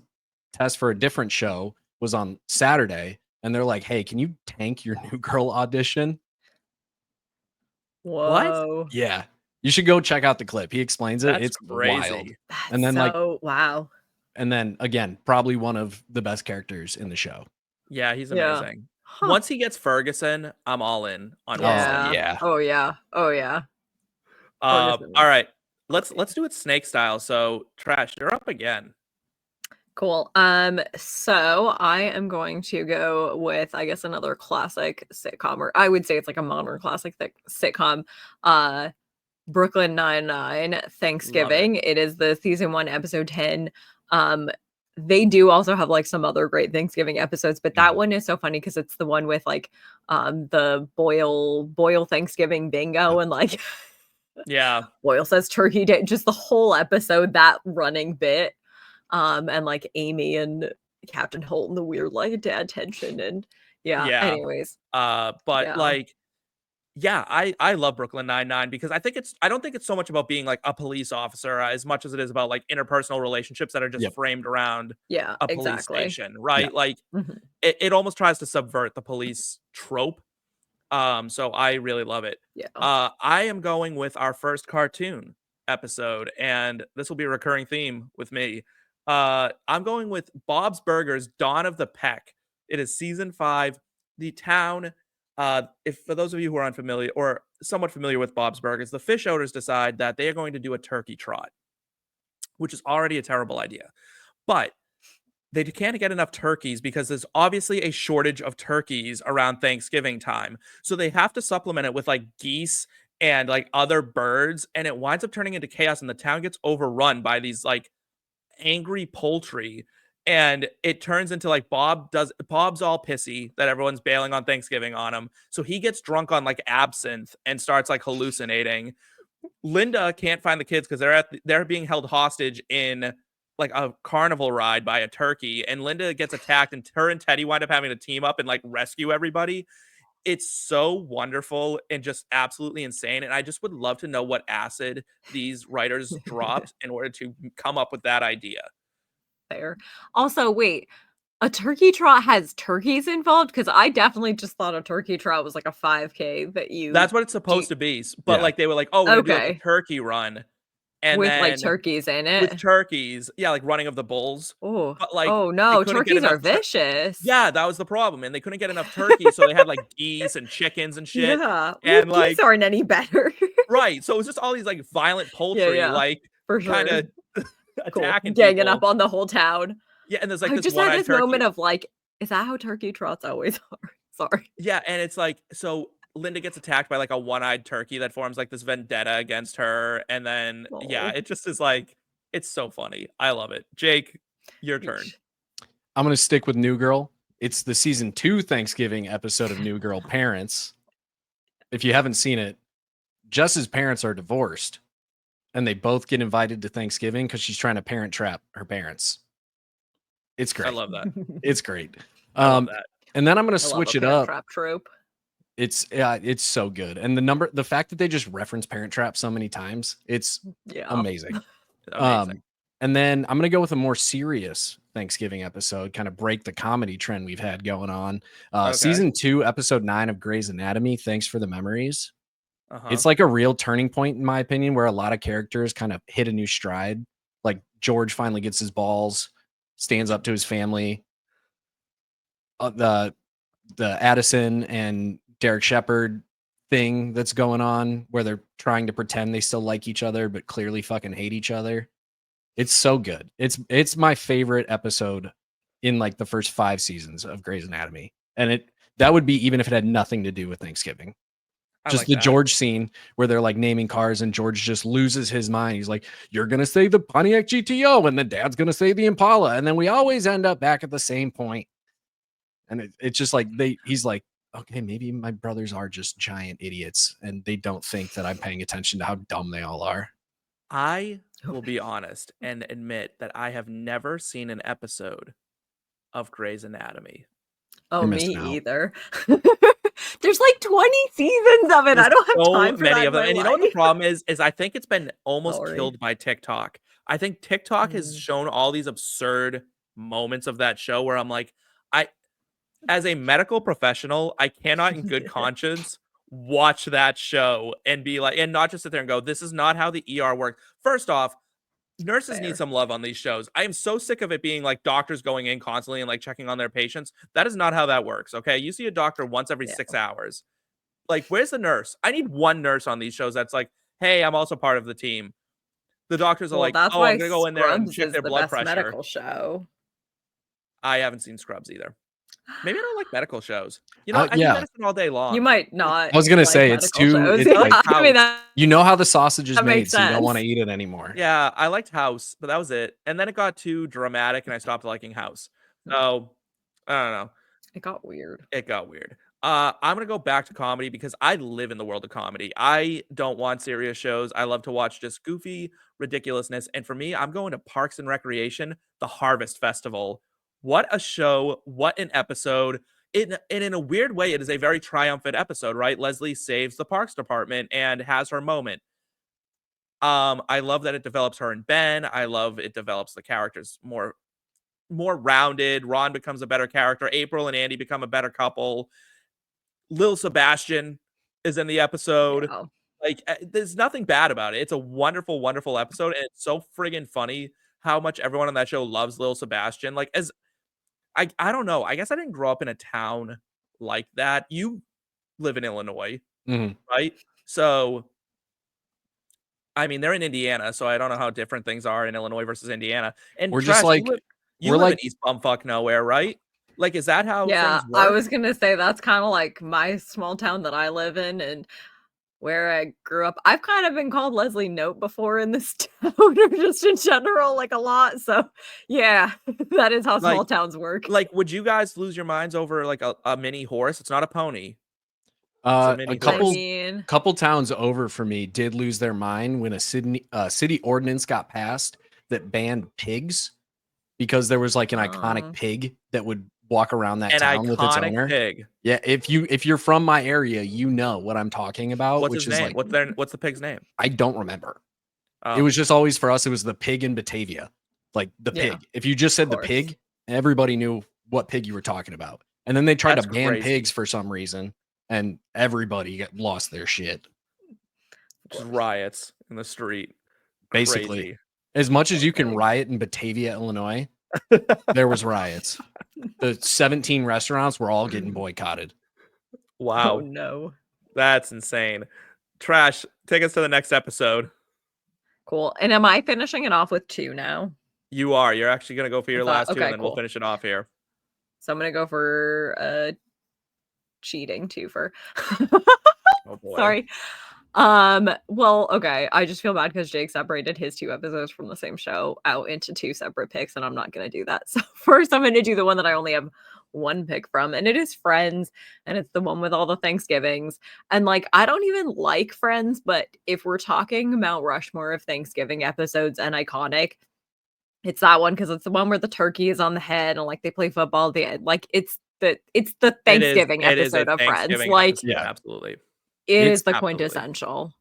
test for a different show was on Saturday, and they're like, "Hey, can you tank your New Girl audition?" What? Whoa. Yeah, you should go check out the clip. He explains it. That's It's crazy. wild. That's And then like, so wow. and then again, probably one of the best characters in the show. Yeah, he's Yeah. amazing. Huh. Once he gets Ferguson, I'm all in on Oh, Winston. yeah. Oh yeah. Oh yeah. Ferguson All is right, let's do it snake style. So, Trash, you're up again. cool. So I am going to go with, I guess, another classic sitcom, or I would say it's like a modern classic sitcom. Brooklyn Nine-Nine, Thanksgiving. It is the season 1, episode 10. They do also have like some other great Thanksgiving episodes, but that one is so funny because it's the one with like the Boyle Thanksgiving bingo and like Yeah. Boyle says turkey day, just the whole episode, that running bit. And like Amy and Captain Holt and the weird like dad tension and Yeah. anyways. But Yeah. like, yeah, I love Brooklyn Nine-Nine because I don't think it's so much about being like a police officer as much as it is about like interpersonal relationships that are just Yep. framed around Yeah, a police exactly. station, right? Yeah. Like Mhm. it almost tries to subvert the police trope. So I really love it. Yeah. I am going with our first cartoon episode, and this will be a recurring theme with me. I'm going with Bob's Burgers, Dawn of the Peck. It is season 5. The town, if for those of you who are unfamiliar or somewhat familiar with Bob's Burgers, the fish owners decide that they are going to do a turkey trot, which is already a terrible idea. But they can't get enough turkeys because there's obviously a shortage of turkeys around Thanksgiving time. So they have to supplement it with like geese and like other birds, and it winds up turning into chaos, and the town gets overrun by these like angry poultry. And it turns into like Bob's all pissy that everyone's bailing on Thanksgiving on him. So he gets drunk on like absinthe and starts like hallucinating. Linda can't find the kids because they're being held hostage in like a carnival ride by a turkey, and Linda gets attacked, and her and Teddy wind up having to team up and like rescue everybody. It's so wonderful and just absolutely insane, and I just would love to know what acid these writers dropped in order to come up with that idea. Fair. Also, wait, a turkey trot has turkeys involved? Because I definitely just thought a turkey trot was like a 5K that you That's what it's supposed to be, but Yeah. like they were like, oh, we're gonna do like a Okay. turkey run, and with then like turkeys in with it. turkeys, yeah, like running of the bulls. Oh, But like oh they no, couldn't get turkeys are enough tur- vicious. Yeah, that was the problem, and they couldn't get enough turkey, so they had like geese and chickens and shit. Yeah. And Well, like geese aren't any better. right, so it was just all these like violent poultry, yeah, like for sure. kind of Cool. attacking Ganging people. up on the whole town. Yeah, and there's like I this just had one-eyed this turkey. moment of like, is that how turkey trots always are? Sorry. Yeah, and it's like so Linda gets attacked by like a one-eyed turkey that forms like this vendetta against her, and then yeah, Oh. it just is like it's so funny. I love it. Jake, your turn. Yeesh. I'm going to stick with New Girl. It's the season 2 Thanksgiving episode of New Girl Parents. If you haven't seen it, Jess's parents are divorced, and they both get invited to Thanksgiving because she's trying to parent trap her parents. It's great. I love that. It's great. I love that. And then I'm going to I love switch a it parent up. trap trope. It's so good. And the fact that they just reference Parent Trap so many times, it's Yeah. amazing. Amazing. And then I'm going to go with a more serious Thanksgiving episode, kind of break the comedy trend we've had going on. Okay. Season 2, episode 9 of Grey's Anatomy, Thanks for the Memories. Uh-huh. It's like a real turning point, in my opinion, where a lot of characters kind of hit a new stride. Like George finally gets his balls, stands up to his family. The Addison and Derek Shepherd thing that's going on where they're trying to pretend they still like each other, but clearly fucking hate each other. It's so good. It's my favorite episode in like the first 5 seasons of Grey's Anatomy. And that would be even if it had nothing to do with Thanksgiving. Just like the that. George scene where they're like naming cars and George just loses his mind. He's like, you're going to say the Pontiac GTO and then Dad's going to say the Impala. And then we always end up back at the same point. And it's just like he's like, okay, maybe my brothers are just giant idiots and they don't think that I'm paying attention to how dumb they all are. I will be honest and admit that I have never seen an episode of Grey's Anatomy. Oh, You're me missing out. either. There's like 20 seasons of it. I don't have so time for many that of them. in And my you know what the life. problem is I think it's been almost Sorry. killed by TikTok. I think TikTok has shown all these absurd moments of that show where I'm like, as a medical professional, I cannot in good conscience watch that show and be like, and not just sit there and go, this is not how the ER works. First off, nurses Fair. need some love on these shows. I am so sick of it being like doctors going in constantly and like checking on their patients. That is not how that works. Okay. You see a doctor once every 6 hours. Like, where's the nurse? I need one nurse on these shows that's like, hey, I'm also part of the team. The doctors are Well, like, that's oh, why I'm going to go in there and Scrubs check is their the blood best pressure. medical show. I haven't seen Scrubs either. Maybe I don't like medical shows. You know, I yeah. do medicine all day long. You might not. I was gonna like say it's medical too. shows. It's like I mean, that you know how the sausage is made, makes so you don't want to sense. eat it anymore. Yeah, I liked House, but that was it. And then it got too dramatic, and I stopped liking House. So I don't know. It got weird. It got weird. I'm gonna go back to comedy because I live in the world of comedy. I don't want serious shows. I love to watch just goofy ridiculousness. And for me, I'm going to Parks and Recreation, the Harvest Festival. What a show! What an episode! And in a weird way, it is a very triumphant episode, right? Leslie saves the Parks Department and has her moment. I love that it develops her and Ben. I love it develops the characters more rounded. Ron becomes a better character. April and Andy become a better couple. Lil Sebastian is in the episode. Yeah. Like, there's nothing bad about it. It's a wonderful, wonderful episode, and it's so friggin' funny how much everyone on that show loves Lil Sebastian. Like, as I don't know. I guess I didn't grow up in a town like that. You live in Illinois, right? So, I mean, they're in Indiana, so I don't know how different things are in Illinois versus Indiana. And We're Trash, just like you we're live like in East Bumfuck Nowhere, right? Like, is that how Yeah, things work? I was gonna say that's kind of like my small town that I live in and where I grew up. I've kind of been called Leslie Note before in this town or just in general, like a lot. So yeah, that is how small Like- towns work. Like, would you guys lose your minds over like a mini horse? It's not a pony. a mini couple horse. I mean, couple towns over for me did lose their mind when a city ordinance got passed that banned pigs because there was like an iconic pig that would walk around that An town with its iconic owner. pig. Yeah, if you're from my area, you know what I'm talking about. What's which his is name? like What's the pig's name? I don't remember. Oh. It was just always for us. It was the pig in Batavia, like the Yeah, pig. If you just said the course. pig, everybody knew what pig you were talking about. And then they tried That's to ban crazy. pigs for some reason, and everybody lost their shit. Just riots in the street. Basically, Crazy. as much as you can riot in Batavia, Illinois, there was riots. The 17 restaurants were all getting boycotted. Wow. Oh no. That's insane. Trash, take us to the next episode. Cool. And am I finishing it off with 2 now? You are. You're actually going to go for your last two, okay, and then we'll cool. finish it off here. So I'm gonna go for cheating twofer. Oh boy. Sorry. Well, okay. I just feel bad because Jake separated his 2 episodes from the same show out into 2 separate picks, and I'm not gonna do that. So first I'm gonna do the one that I only have 1 pick from, and it is Friends, and it's the one with all the Thanksgivings. And like I don't even like Friends, but if we're talking Mount Rushmore of Thanksgiving episodes and iconic, it's that one because it's the one where the turkey is on the head and like they play football at the end. Like it's the Thanksgiving It is a episode of Friends. Thanksgiving Like episode, Yeah. absolutely. it It's is the absolutely. quintessential.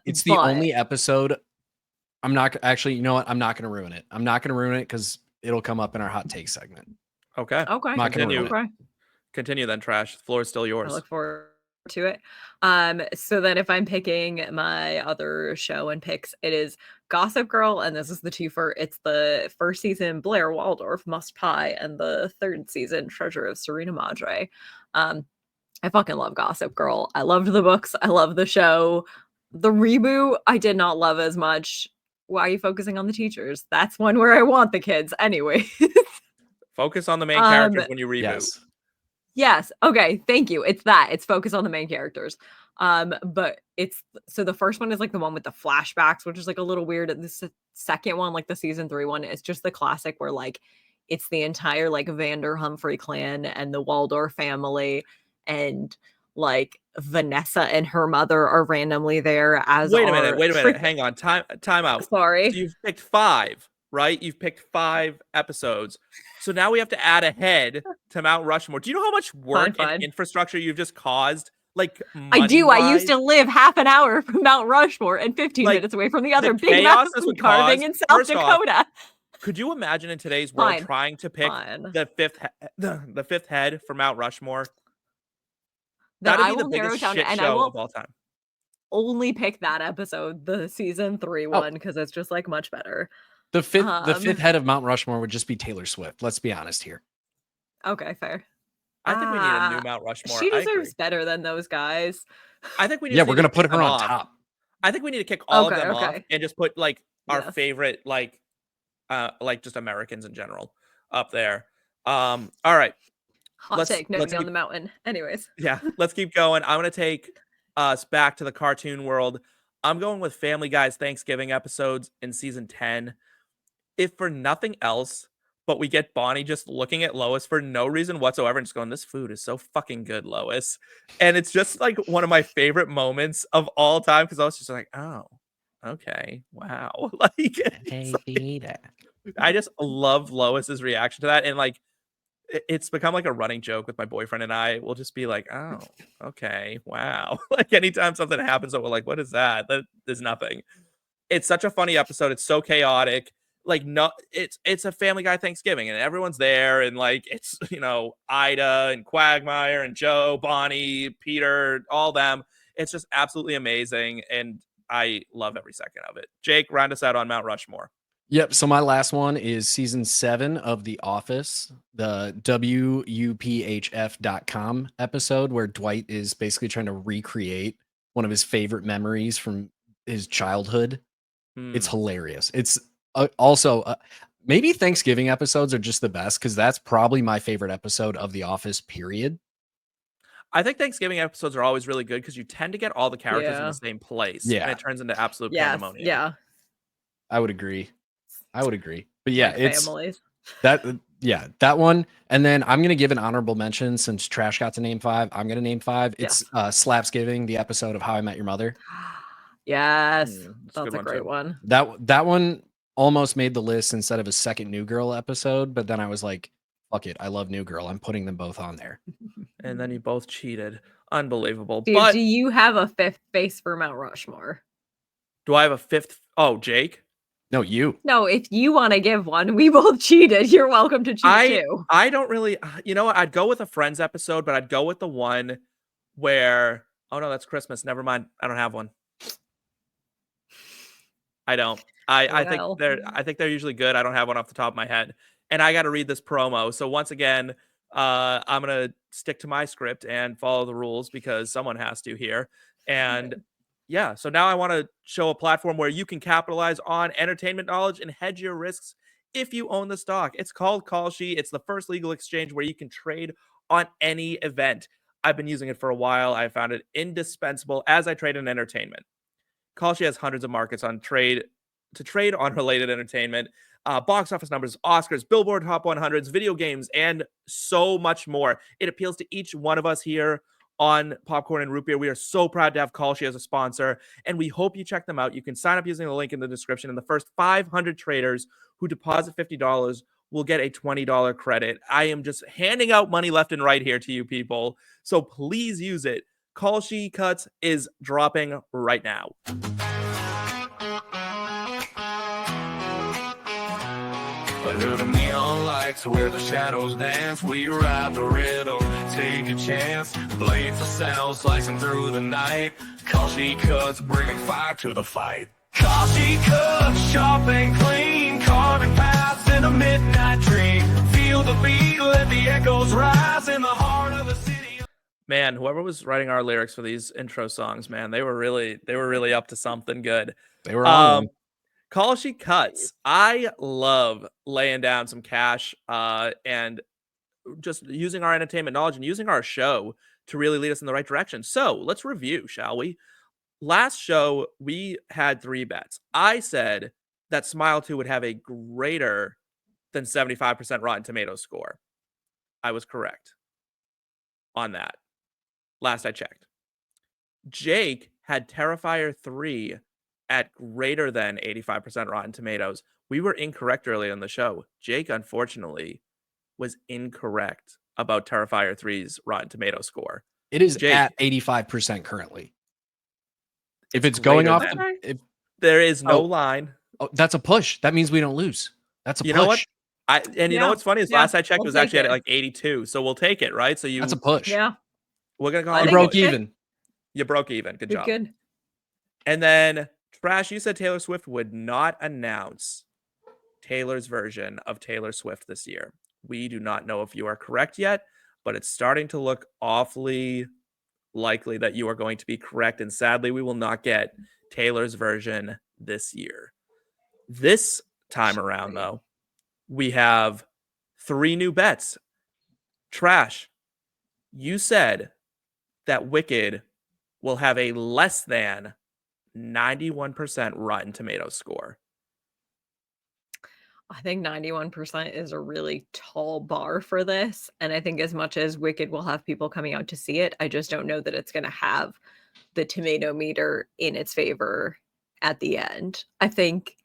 It's the but- only episode. I'm not actually, you know what? I'm not going to ruin it. I'm not going to ruin it because it'll come up in our hot take segment. Okay. Okay. Not gonna Continue. ruin it. Okay. Continue then, Trash. The floor is still I yours. look forward to it. So then if I'm picking my other show and picks, it is Gossip Girl, and this is the twofer. It's the first season Blair Waldorf Must Pie, and the 3rd season Treasure of Serena Madre. I fucking love Gossip Girl. I loved the books. I love the show. The reboot, I did not love as much. Why are you focusing on the teachers? That's one where I want the kids anyway. Focus on the main characters Um, when you reboot. Yes. Yes. Okay. Thank you. It's that. It's focused on the main characters. But it's so the first one is like the one with the flashbacks, which is like a little weird. And the second one, like the season 3 one, is just the classic where like it's the entire like Vander Humphrey clan and the Waldorf family, and like Vanessa and her mother are randomly there as Wait a minute. are Hang on. Time out. Sorry. So you've picked 5. right? You've picked 5 episodes. So now we have to add a head to Mount Rushmore. Do you know how much work and Fine. infrastructure you've just caused? Like, I do. I money-wise? used to live half an hour from Mount Rushmore and 15 Like, minutes away from the the other big chaos this mountain would carving cause, in South first off, Dakota. could you imagine in today's world Fine. trying to pick Fine. the fifth head for Mount Rushmore? Then That'd I be the will narrow it biggest down shit and I show will of all time. only pick that episode, the season 3 one, because it's just like much better. The fifth head of Mount Rushmore would just be Taylor Swift. Let's be honest here. Okay, fair. I think we need a new Mount Rushmore. She I agree. deserves better than those guys. I think we Yeah, just we're need to gonna put kick her them on off. top. I think we need to kick all of Okay, them off okay. and just put like our Yes. favorite like just Americans in general up there. All right. Hot Let's- take, let's nobody on keep- the mountain. Anyways. Yeah, let's keep going. I'm going to take us back to the cartoon world. I'm going with Family Guy's Thanksgiving episodes in season 10. If for nothing else, but we get Bonnie just looking at Lois for no reason whatsoever and just going, "This food is so fucking good, Lois." And it's just like one of my favorite moments of all time because I was just like, "Oh, okay, wow." Like, I just love Lois's reaction to that. And like, it's become like a running joke with my boyfriend and I. We'll just be like, "Oh, okay, wow." Like anytime something happens that we're like, "What is that?" That is nothing. It's such a funny episode. It's so chaotic. Like, no, it's a Family Guy Thanksgiving and everyone's there. And like, it's, Ida and Quagmire and Joe, Bonnie, Peter, all them. It's just absolutely amazing. And I love every second of it. Jake, round us out on Mount Rushmore. Yep. So my last one is season 7 of The Office, the WUPHF.com episode where Dwight is basically trying to recreate one of his favorite memories from his childhood. It's hilarious. It's also maybe Thanksgiving episodes are just the best because that's probably my favorite episode of The Office, period. I think Thanksgiving episodes are always really good because you tend to get all the characters in Yeah. the same place. Yeah. And it turns into absolute Yes. pandemonium. Yeah. I would agree. But yeah, Like it's families. that one. And then I'm gonna give an honorable mention since Trash got to name 5. I'm gonna name 5. It's Slapsgiving, the episode of How I Met Your Mother. Yes. That's a That's good a one, great too. one. That one almost made the list instead of a second New Girl episode, but then I was like, fuck it, I love New Girl. I'm putting them both on there. And then you both cheated. Unbelievable. Dude, But do you have a fifth face for Mount Rushmore? do I have a fifth? Oh, Jake? No, you. No, if you want to give one, we both cheated. You're welcome to cheat too. I don't really, you know what? I'd go with a Friends episode, but I'd go with the one where, oh no, that's Christmas. Never mind. I don't have one. I don't. I Well. think they're usually good. I don't have one off the top of my head. And I got to read this promo. So once again, I'm going to stick to my script and follow the rules because someone has to here. And yeah, so now I want to show a platform where you can capitalize on entertainment knowledge and hedge your risks if you own the stock. It's called Kalshi. It's the first legal exchange where you can trade on any event. I've been using it for a while. I found it indispensable as I trade in entertainment. Kalshi has hundreds of markets on trade on related entertainment, box office numbers, Oscars, Billboard Top 100s, video games, and so much more. It appeals to each one of us here on Popcorn and Root Beer. We are so proud to have Kalshi as a sponsor, and we hope you check them out. You can sign up using the link in the description, and the first 500 traders who deposit $50 will get a $20 credit. I am just handing out money left and right here to you people, so please use it. Kalshi Cuts is dropping right now. Under the neon lights where the shadows dance, we ride the rhythm, take a chance. Blades of sound slicing through the night. Kalshi Cuts bringing fire to the fight. Kalshi Cuts, sharp and clean, carving paths in a midnight dream. Feel the beat, let the echoes rise in the heart of the city. Man, whoever was writing our lyrics for these intro songs, man, they were really up to something good. They were on. Kalshi Cuts. I love laying down some cash and just using our entertainment knowledge and using our show to really lead us in the right direction. So let's review, shall we? Last show, we had 3 bets. I said that Smile 2 would have a greater than 75% Rotten Tomatoes score. I was correct on that. Last I checked. Jake had Terrifier 3 at greater than 85% Rotten Tomatoes. We were incorrect earlier in the show. Jake, unfortunately, was incorrect about Terrifier 3's Rotten Tomato score. It is Jake, at 85% currently. If it's greater going off, than. There is no line. Oh, that's a push. That means we don't lose. That's a You push. know what? You know what's funny is last I checked, it was actually take at like 82. So we'll take it, right? So That's a push. Yeah. we're gonna call I it You a think broke push. even. You broke even. Good You're job. good. And then Trash, you said Taylor Swift would not announce Taylor's version of Taylor Swift this year. We do not know if you are correct yet, but it's starting to look awfully likely that you are going to be correct. And sadly, we will not get Taylor's version this year. This time around, though, we have 3 new bets. Trash, you said that Wicked will have a less than 91% Rotten Tomatoes score. I think 91% is a really tall bar for this. And I think as much as Wicked will have people coming out to see it, I just don't know that it's going to have the tomato meter in its favor at the end. I think,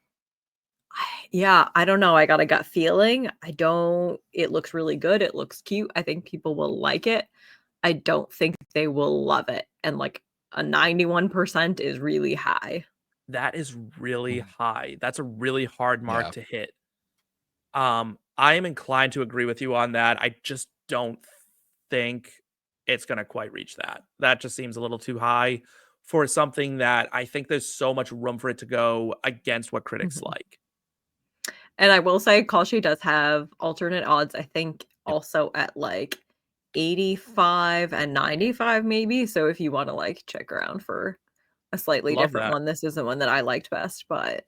I don't know. I got a gut feeling. It looks really good. It looks cute. I think people will like it. I don't think they will love it. And like a 91% is really high. That is really high. That's a really hard mark to hit. I am inclined to agree with you on that. I just don't think it's going to quite reach that. That just seems a little too high for something that I think there's so much room for it to go against what critics like. And I will say Kalshi does have alternate odds, I think also at like 85 and 95 maybe. So if you want to like check around for a slightly different one, this is the one that I liked best, but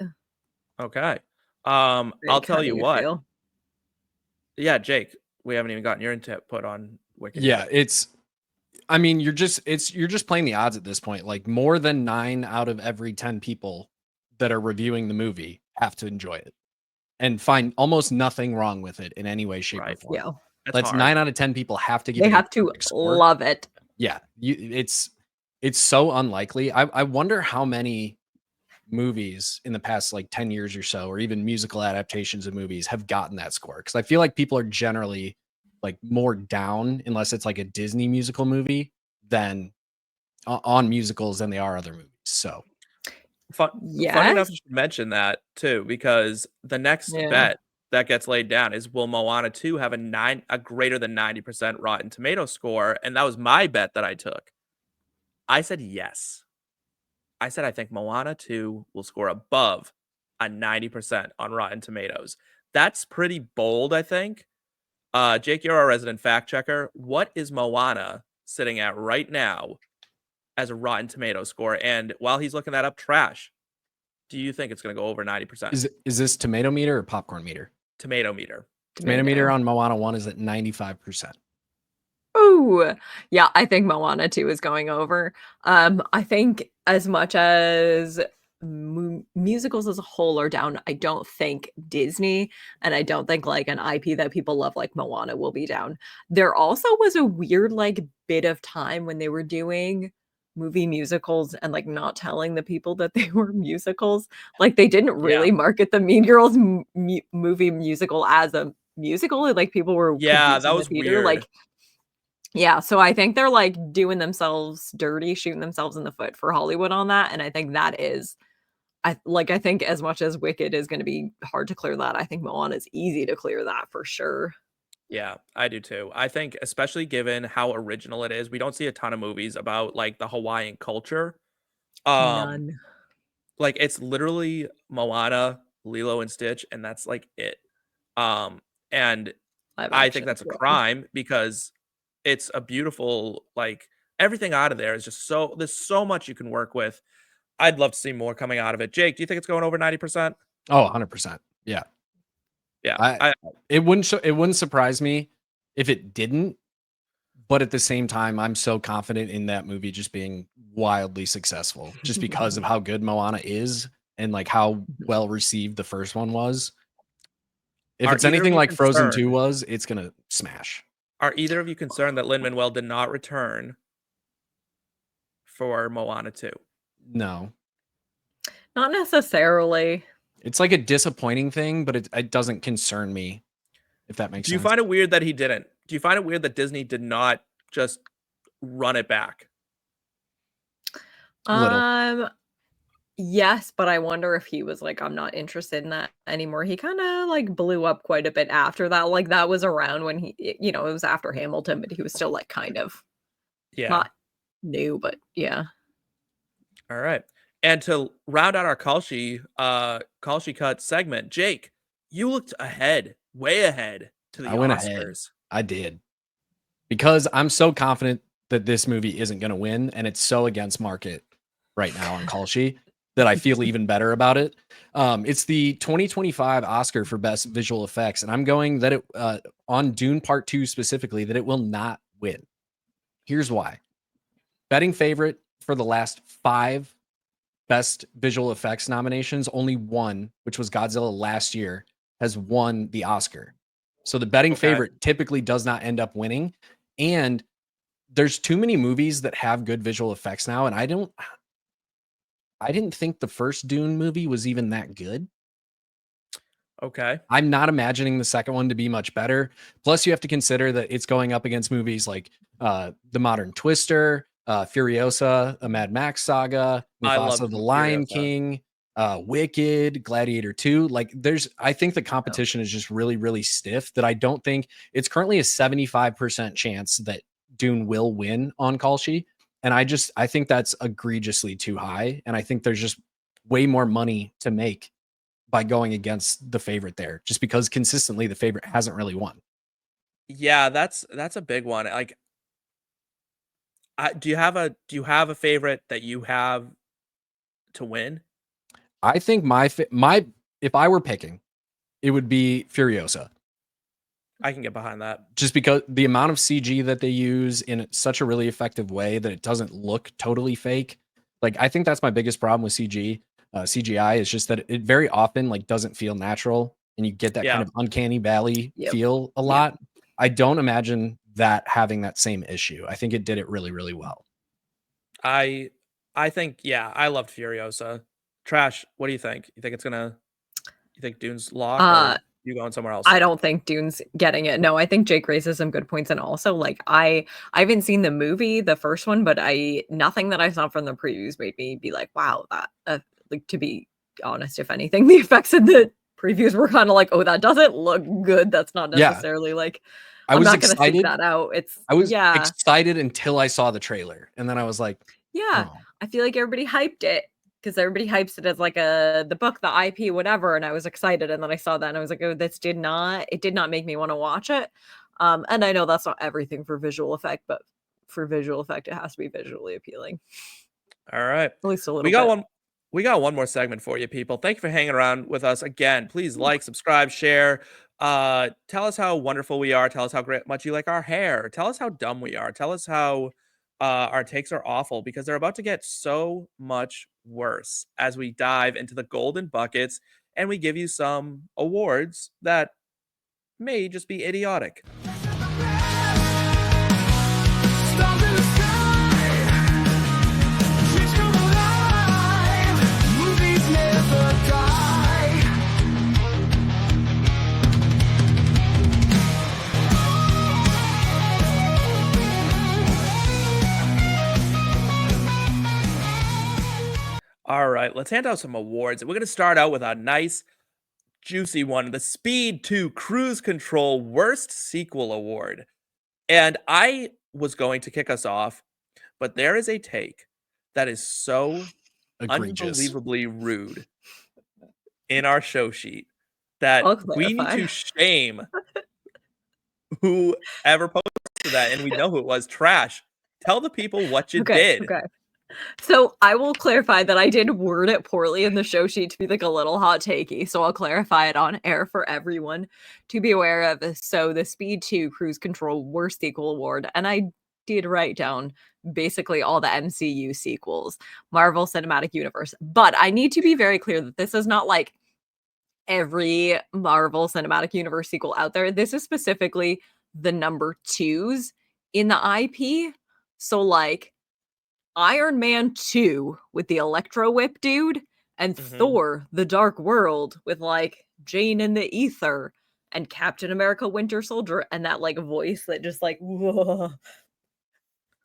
okay. I'll tell you what. Feel. Yeah, Jake, we haven't even gotten your input on Wicked. Yeah, I mean, you're just playing the odds at this point. Like more than 9 out of every 10 people that are reviewing the movie have to enjoy it and find almost nothing wrong with it in any way, shape, or form. Yeah. That's 9 out of 10 people have to give They it have to love it. Yeah, it's so unlikely. I wonder how many movies in the past like 10 years or so, or even musical adaptations of movies have gotten that score. Because I feel like people are generally like more down unless it's like a Disney musical movie than on musicals than they are other movies. So funny enough you should mention that too, because the next bet that gets laid down is, will Moana 2 have a greater than 90% Rotten Tomato score? And that was my bet that I took. I said yes. I said I think Moana 2 will score above a 90% on Rotten Tomatoes. That's pretty bold, I think. Jake, you're our resident fact checker. What is Moana sitting at right now as a Rotten Tomato score? And while he's looking that up, Trash, do you think it's going to go over 90%? Is this tomato meter or popcorn meter? Tomato meter. Tomato meter on Moana 1 is at 95%. Oh, yeah, I think Moana 2 is going over. I think as much as musicals as a whole are down, I don't think Disney and I don't think like an IP that people love like Moana will be down. There also was a weird like bit of time when they were doing movie musicals and like not telling the people that they were musicals. Like they didn't really market the Mean Girls movie musical as a musical. Like people were that was weird. Like so I think they're like doing themselves dirty, shooting themselves in the foot for Hollywood on that. And I think that is, I think as much as Wicked is going to be hard to clear that, I think Moana is easy to clear that for sure. Yeah, I do too. I think especially given how original it is, we don't see a ton of movies about like the Hawaiian culture. None. Like it's literally Moana, Lilo and Stitch, and that's like it. And I think that's a crime because it's a beautiful, like everything out of there is just there's so much you can work with. I'd love to see more coming out of it. Jake, do you think it's going over 90%? Oh, 100%. Yeah. Yeah. It wouldn't surprise me if it didn't, but at the same time, I'm so confident in that movie just being wildly successful just because of how good Moana is and like how well received the first one was. If it's anything like Frozen 2 was, it's going to smash. Are either of you concerned that Lin-Manuel did not return for Moana 2? No. Not necessarily. It's like a disappointing thing, but it doesn't concern me, if that makes Do you sense. find it weird that he didn't? Do you find it weird that Disney did not just run it back? Little. Yes, but I wonder if he was like, I'm not interested in that anymore. He kind of like blew up quite a bit after that. Like that was around when it was after Hamilton, but he was still like kind of Yeah. not new, but yeah. All right. And to round out our Kalshi Cuts segment, Jake, you looked ahead, way ahead to the I went ahead. Oscars. I did. Because I'm so confident that this movie isn't going to win, and it's so against market right now on Kalshi that I feel even better about it. It's the 2025 Oscar for Best Visual Effects, and I'm going that it on Dune Part 2 specifically, that it will not win. Here's why. Betting favorite for the last 5 Best Visual Effects nominations, only one, which was Godzilla last year, has won the Oscar. So the betting favorite typically does not end up winning. And there's too many movies that have good visual effects now, and I didn't think the first Dune movie was even that good. Okay. I'm not imagining the second one to be much better. Plus, you have to consider that it's going up against movies like The Modern Twister, Furiosa, a Mad Max saga, Mufasa the Lion King, Wicked, Gladiator II. Like I think the competition is just really, really stiff that I don't think it's currently a 75% chance that Dune will win on Kalshi. And I think that's egregiously too high. And I think there's just way more money to make by going against the favorite there, just because consistently the favorite hasn't really won. Yeah, that's a big one. Like, do you have a favorite that you have to win? I think if I were picking, it would be Furiosa. I can get behind that. Just because the amount of CG that they use in such a really effective way that it doesn't look totally fake. Like, I think that's my biggest problem with CGI is just that it very often like doesn't feel natural, and you get that kind of uncanny valley feel a lot. I don't imagine that having that same issue. I think it did it really, really well. I think, I loved Furiosa. Trash, what do you think? You think Dune's lock, or you going somewhere else? I don't think Dune's getting it. No, I think Jake raises some good points, and also like I haven't seen the movie, the first one, but nothing that I saw from the previews made me be like, wow, that like, to be honest, if anything, the effects in the previews were kind of like, oh, that doesn't look good. That's not necessarily like I'm not going to seek that out. I was excited until I saw the trailer, and then I was like, oh. I feel like everybody hyped it because everybody hypes it as like the book, the IP, whatever, and I was excited, and then I saw that and I was like, oh, it did not make me want to watch it. And I know that's not everything for visual effect, but for visual effect, it has to be visually appealing. All right, at least a little bit. We got one more segment for you, people. Thank you for hanging around with us again. Please like, subscribe, share. Tell us how wonderful we are. Tell us how much you like our hair. Tell us how dumb we are. Tell us how our takes are awful, because they're about to get so much worse as we dive into the golden buckets and we give you some awards that may just be idiotic. All right, let's hand out some awards. We're going to start out with a nice, juicy one, the Speed 2 Cruise Control Worst Sequel Award. And I was going to kick us off, but there is a take that is so unbelievably rude in our show sheet that we need to shame whoever posted that, and we know who it was. Trash. Tell the people what you did. Okay. So I will clarify that I did word it poorly in the show sheet to be like a little hot takey. So I'll clarify it on air for everyone to be aware of. So the Speed 2 Cruise Control Worst Sequel Award. And I did write down basically all the MCU sequels, Marvel Cinematic Universe. But I need to be very clear that this is not like every Marvel Cinematic Universe sequel out there. This is specifically the number 2s in the IP. So like Iron Man 2 with the Electro Whip dude and Mhm. Thor: The Dark World with like Jane in the Ether and Captain America: Winter Soldier and that like voice that just like whoa.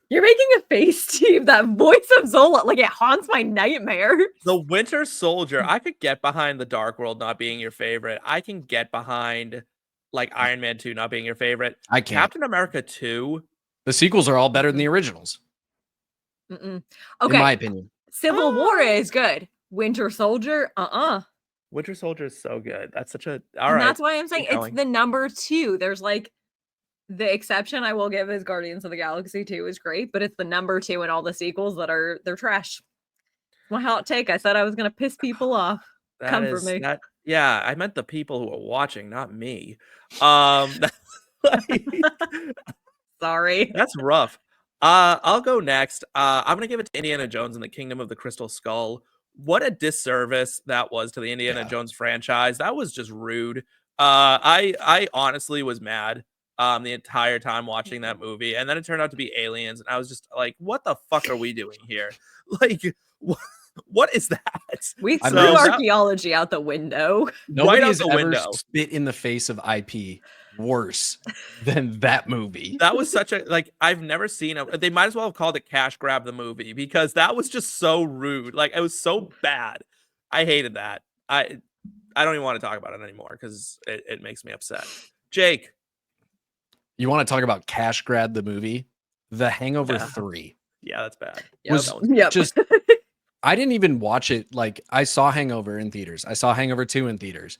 You're making a face, Steve. That voice of Zola, like it haunts my nightmares. The Winter Soldier, I could get behind the Dark World not being your favorite. I can get behind like Iron Man 2 not being your favorite. I can't. Captain America 2. The sequels are all better than the originals, Mm-mm. in Okay, my opinion. Civil War is good. Winter Soldier, Winter Soldier is so good. That's such a And that's why I'm saying keep it's going. the number 2. There's like the exception I will give is Guardians of the Galaxy 2 is great, but it's the number 2 in all the sequels that they're trash. My hot take. I said I was gonna piss people off. Come for me. Yeah, I meant the people who are watching, not me. Like, Sorry. that's rough. I'll go next. I'm gonna give it to Indiana Jones and the Kingdom of the Crystal Skull. What a disservice that was to the Indiana Jones franchise. That was just rude. I honestly was mad the entire time watching that movie, and then it turned out to be aliens, and I was just like, what the fuck are we doing here? Like, what is that? We I threw know. archaeology out the window. Nobody out has the ever window. spit in the face of IP worse than that movie. That was such a like I've never seen they might as well have called it Cash Grab the Movie because that was just so rude. Like it was so bad. I hated that. I don't even want to talk about it anymore because it makes me upset. Jake. You want to talk about Cash Grab the movie? The Hangover 3. Yeah, that's bad. Was just I didn't even watch it. Like I saw Hangover in theaters. I saw Hangover 2 in theaters.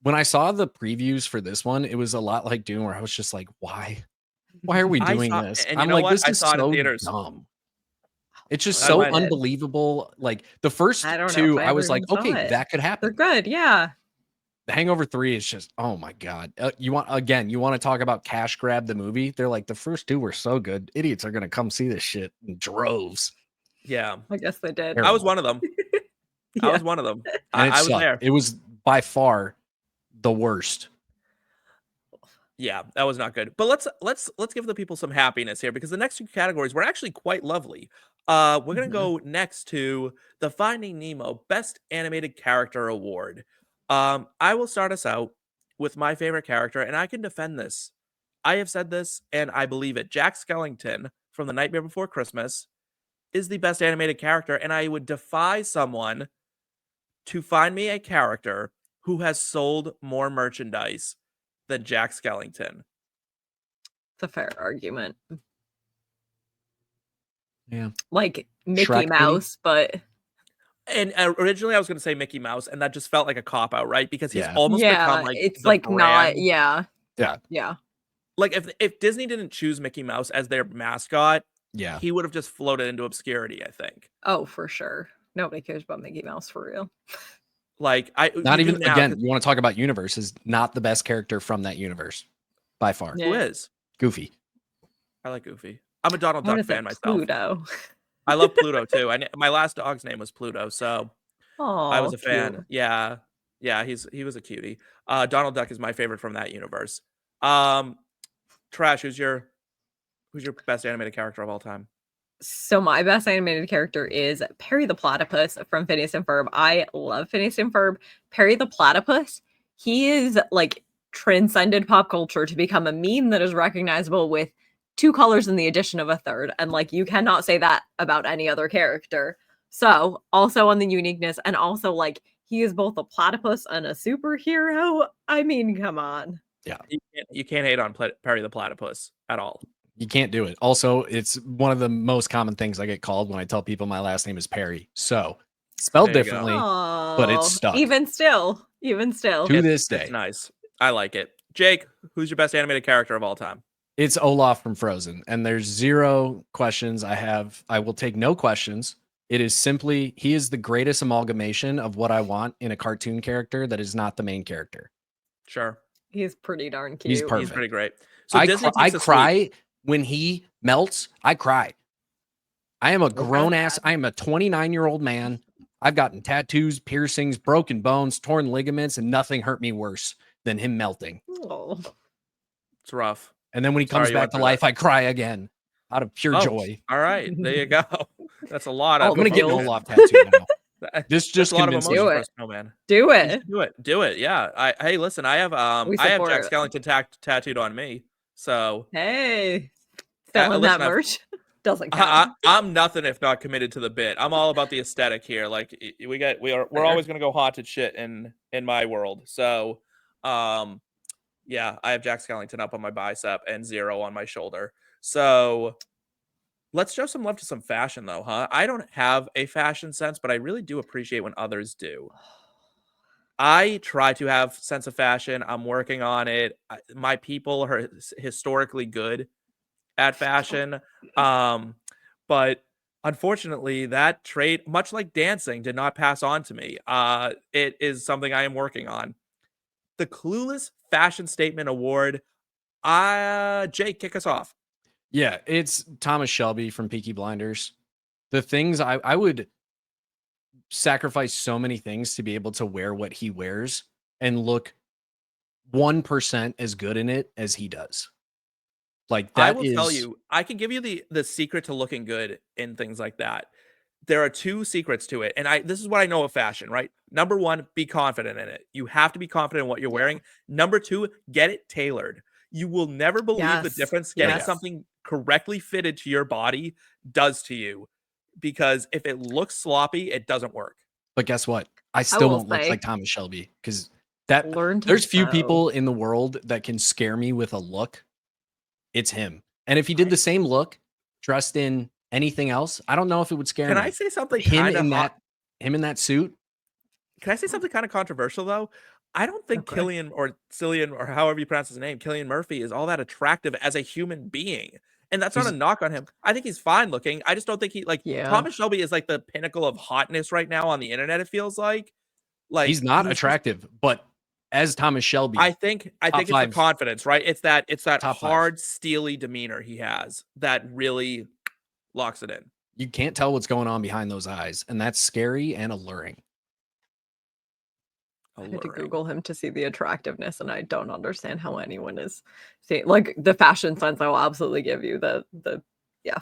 When I saw the previews for this one, it was a lot like Dune, where I was just like, why? Why are we doing this? And I'm you know like, what? this I is saw it in so theaters. dumb. It's just I so went- unbelievable. Like the first I don't know two, if I I was ever like, even saw okay, it. that could They're happen. good, yeah. The Hangover 3 is just, oh my God. You want to talk about Cash Grab the movie? They're like, the first two were so good. Idiots are going to come see this shit in droves. Yeah. I guess they did. I was one of them. I Yeah. was one of them. And it I was sucked. there. It was by far the worst. Yeah, that was not good. But let's give the people some happiness here because the next two categories were actually quite lovely. We're gonna go next to the Finding Nemo Best Animated Character Award. I will start us out with my favorite character, and I can defend this. I have said this, and I believe it. Jack Skellington from The Nightmare Before Christmas is the best animated character, and I would defy someone to find me a character who has sold more merchandise than Jack Skellington. It's a fair argument. Yeah. Like Mickey Shrek, maybe? Mouse, but And originally I was going to say Mickey Mouse, and that just felt like a cop out, right? Because he's Yeah. almost become like it's the like brand. not, yeah. Yeah. Yeah. Like if Disney didn't choose Mickey Mouse as their mascot, Yeah. he would have just floated into obscurity, I think. Oh, for sure. Nobody cares about Mickey Mouse for real. Like Not you do even, now, again, 'cause you want to talk about universe, is not the best character from that universe by far. Yeah. who is? Goofy. I like Goofy. I'm a Donald I want Duck to say fan myself. Pluto. I love Pluto too. My last dog's name was Pluto, so Oh, I was a fan. cute. Yeah. He was a cutie. Donald Duck is my favorite from that universe. Trash, who's your best animated character of all time? So my best animated character is Perry the Platypus from Phineas and Ferb. I love Phineas and Ferb. Perry the Platypus, he is like transcended pop culture to become a meme that is recognizable with 2 colors and the addition of a third. And like you cannot say that about any other character. So also on the uniqueness, and also like he is both a platypus and a superhero. I mean, come on. Yeah. You can't hate on Perry the Platypus at all. You can't do it. Also, it's one of the most common things I get called when I tell people my last name is Perry. So spelled There you go. differently, but it's Oh, stuck. Even still. to this day. It's nice. I like it. Jake, who's your best animated character of all time? It's Olaf from Frozen, and there's 0 questions. I will take no questions. It is simply, he is the greatest amalgamation of what I want in a cartoon character that is not the main character. Sure. He's pretty darn cute. He's perfect. He's pretty great. So I Disney I takes a cry sweep. when he melts. I cry. I am a grown ass. I am a 29-year-old man. I've gotten tattoos, piercings, broken bones, torn ligaments, and nothing hurt me worse than him melting. Oh. It's rough. And then when he Sorry comes you back went to through life, that. I cry again out of pure Oh, joy. All right, there you go. That's a lot. Oh, I'm gonna get an emotion. Olaf tattoo now. This That's just a lot of convinced emotion Do for a it. snowman. Do You it. should do it. Do it. Yeah. Hey, listen, I have We Jack support it. Skellington tattooed on me. So Hey, selling listen, that merch doesn't count. I'm nothing if not committed to the bit. I'm all about the aesthetic here. Like we're Fair. always gonna go haunted shit in my world. So yeah, I have Jack Skellington up on my bicep and 0 on my shoulder. So let's show some love to some fashion though, huh? I don't have a fashion sense, but I really do appreciate when others do. I try to have sense of fashion. I'm working on it. My people are historically good at fashion. But unfortunately, that trait, much like dancing, did not pass on to me. It is something I am working on. The Clueless Fashion Statement Award. Jake, kick us off. Yeah, it's Thomas Shelby from Peaky Blinders. The things I would sacrifice so many things to be able to wear what he wears and look 1% as good in it as he does. Like I that will tell you, I can give you the secret to looking good in things like that. There are 2 secrets to it, and this is what I know of fashion, right? Number 1, be confident in it. You have to be confident in what you're wearing. Number 2, get it tailored. You will never believe the Yes. difference getting Yes. something correctly fitted to your body does to you, because if it looks sloppy, it doesn't work. But guess what? I still will won't look say- like Thomas Shelby because that Learn to there's few sew. people in the world that can scare me with a look. It's him. And if he did the same look dressed in anything else, I don't know if it would scare Can me. I say something him kind of in hot? him in that suit? Can I say something kind of controversial though? I don't think Okay. Killian or Cillian or however you pronounce his name, Killian Murphy, is all that attractive as a human being. And that's not a He's- knock on him. I think he's fine looking. I just don't think Yeah. Thomas Shelby is like the pinnacle of hotness right now on the internet, it feels like. He's not just- attractive, but as Thomas Shelby, I think it's the 5. confidence, right? It's that Top 5. hard, steely demeanor he has that really locks it in. you can't tell what's going on behind those eyes, and that's scary and alluring. I had to Alluring. Google him to see the attractiveness, and I don't understand how anyone is seeing like the fashion sense. I will absolutely give you the yeah.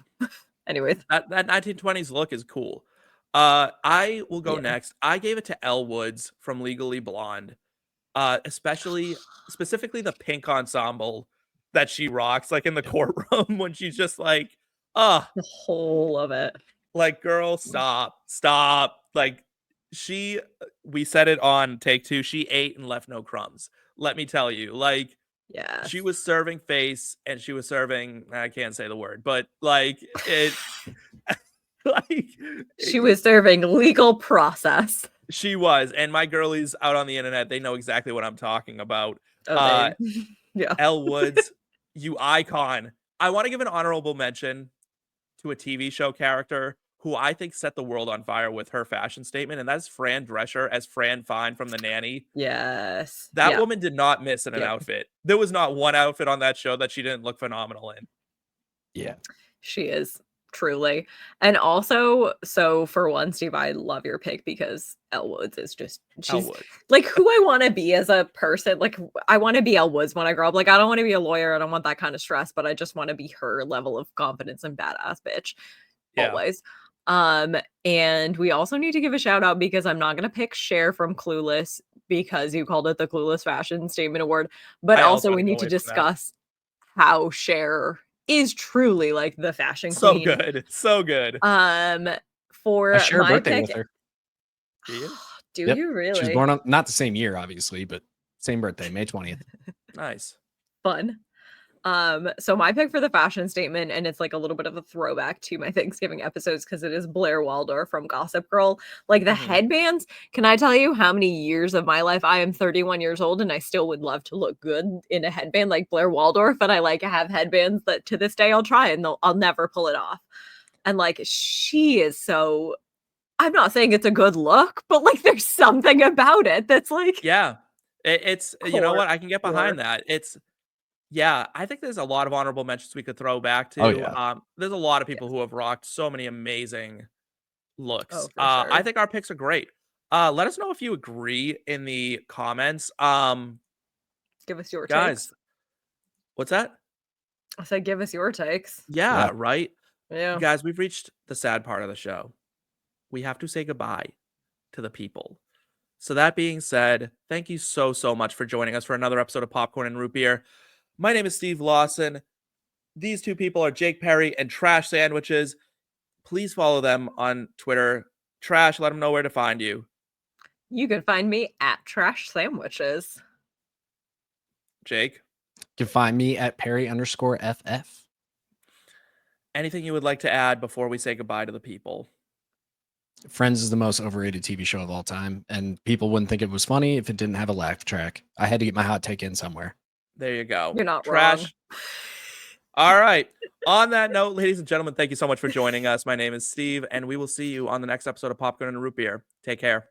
Anyways, That 1920s look is cool. I will go Yeah. next. I gave it to Elle Woods from Legally Blonde. Specifically the pink ensemble that she rocks, like in the courtroom when she's just like, the whole of it. like, girl, stop. Like, we said it on take 2, she ate and left no crumbs. Let me tell you, like, Yeah. she was serving face and she was serving, I can't say the word, but like, it, like, She was serving legal process. she was. And my girlies out on the internet, they know exactly what I'm talking about. Oh, yeah. Elle Woods, you icon. I want to give an honorable mention to a TV show character who I think set the world on fire with her fashion statement, and that's Fran Drescher as Fran Fine from The Nanny. Yes. That Yeah. woman did not miss in an Yeah. outfit. There was not one outfit on that show that she didn't look phenomenal in. Yeah. She is truly. And also, so for one, Steve, I love your pick because Elle Woods is just Elle she's Woods. like who I want to be as a person. Like I want to be Elle Woods when I grow up. Like I don't want to be a lawyer. I don't want that kind of stress, but I just want to be her level of confidence and badass bitch. Yeah. Always. And we also need to give a shout out because I'm not gonna pick Cher from Clueless because you called it the Clueless Fashion Statement Award, but I also also we wanna need go to away from that. discuss how Cher is truly like the fashion So queen. good. So good. For I share a my birthday pick, with her. Do you? do Yep. you really? She was born on not the same year, obviously, but same birthday, May 20th. Nice. Fun. So my pick for the fashion statement, and it's like a little bit of a throwback to my Thanksgiving episodes because it is Blair Waldorf from Gossip Girl. Like the Mhm. headbands, can I tell you how many years of my life I am 31 years old and I still would love to look good in a headband like Blair Waldorf, and I like have headbands that to this day I'll try and I'll never pull it off. And like she is so I'm not saying it's a good look, but like there's something about it that's like Yeah. It's you know Core. what? I can get behind that. Yeah, I think there's a lot of honorable mentions we could throw back to. Oh, yeah. There's a lot of people who have rocked so many amazing looks. Oh, for I sure. think our picks are great. Let us know if you agree in the comments. Give us your Guys, takes. what's that? I said give us your takes. Yeah, Yeah. right. Yeah. Guys, we've reached the sad part of the show. We have to say goodbye. to the people. So that being said, thank you so much for joining us for another episode of Popcorn and Root Beer. My name is Steve Lawson. These two people are Jake Parry and Trash Sandwiches. Please follow them on Twitter. Trash, let them know where to find you. You can find me at Trash Sandwiches. Jake? You can find me at Perry_FF. Anything you would like to add before we say goodbye to the people? Friends is the most overrated TV show of all time, and people wouldn't think it was funny if it didn't have a laugh track. I had to get my hot take in somewhere. There you go. You're not Trash. wrong. All right. On that note, ladies and gentlemen, thank you so much for joining us. My name is Steve, and we will see you on the next episode of Popcorn and Root Beer. Take care.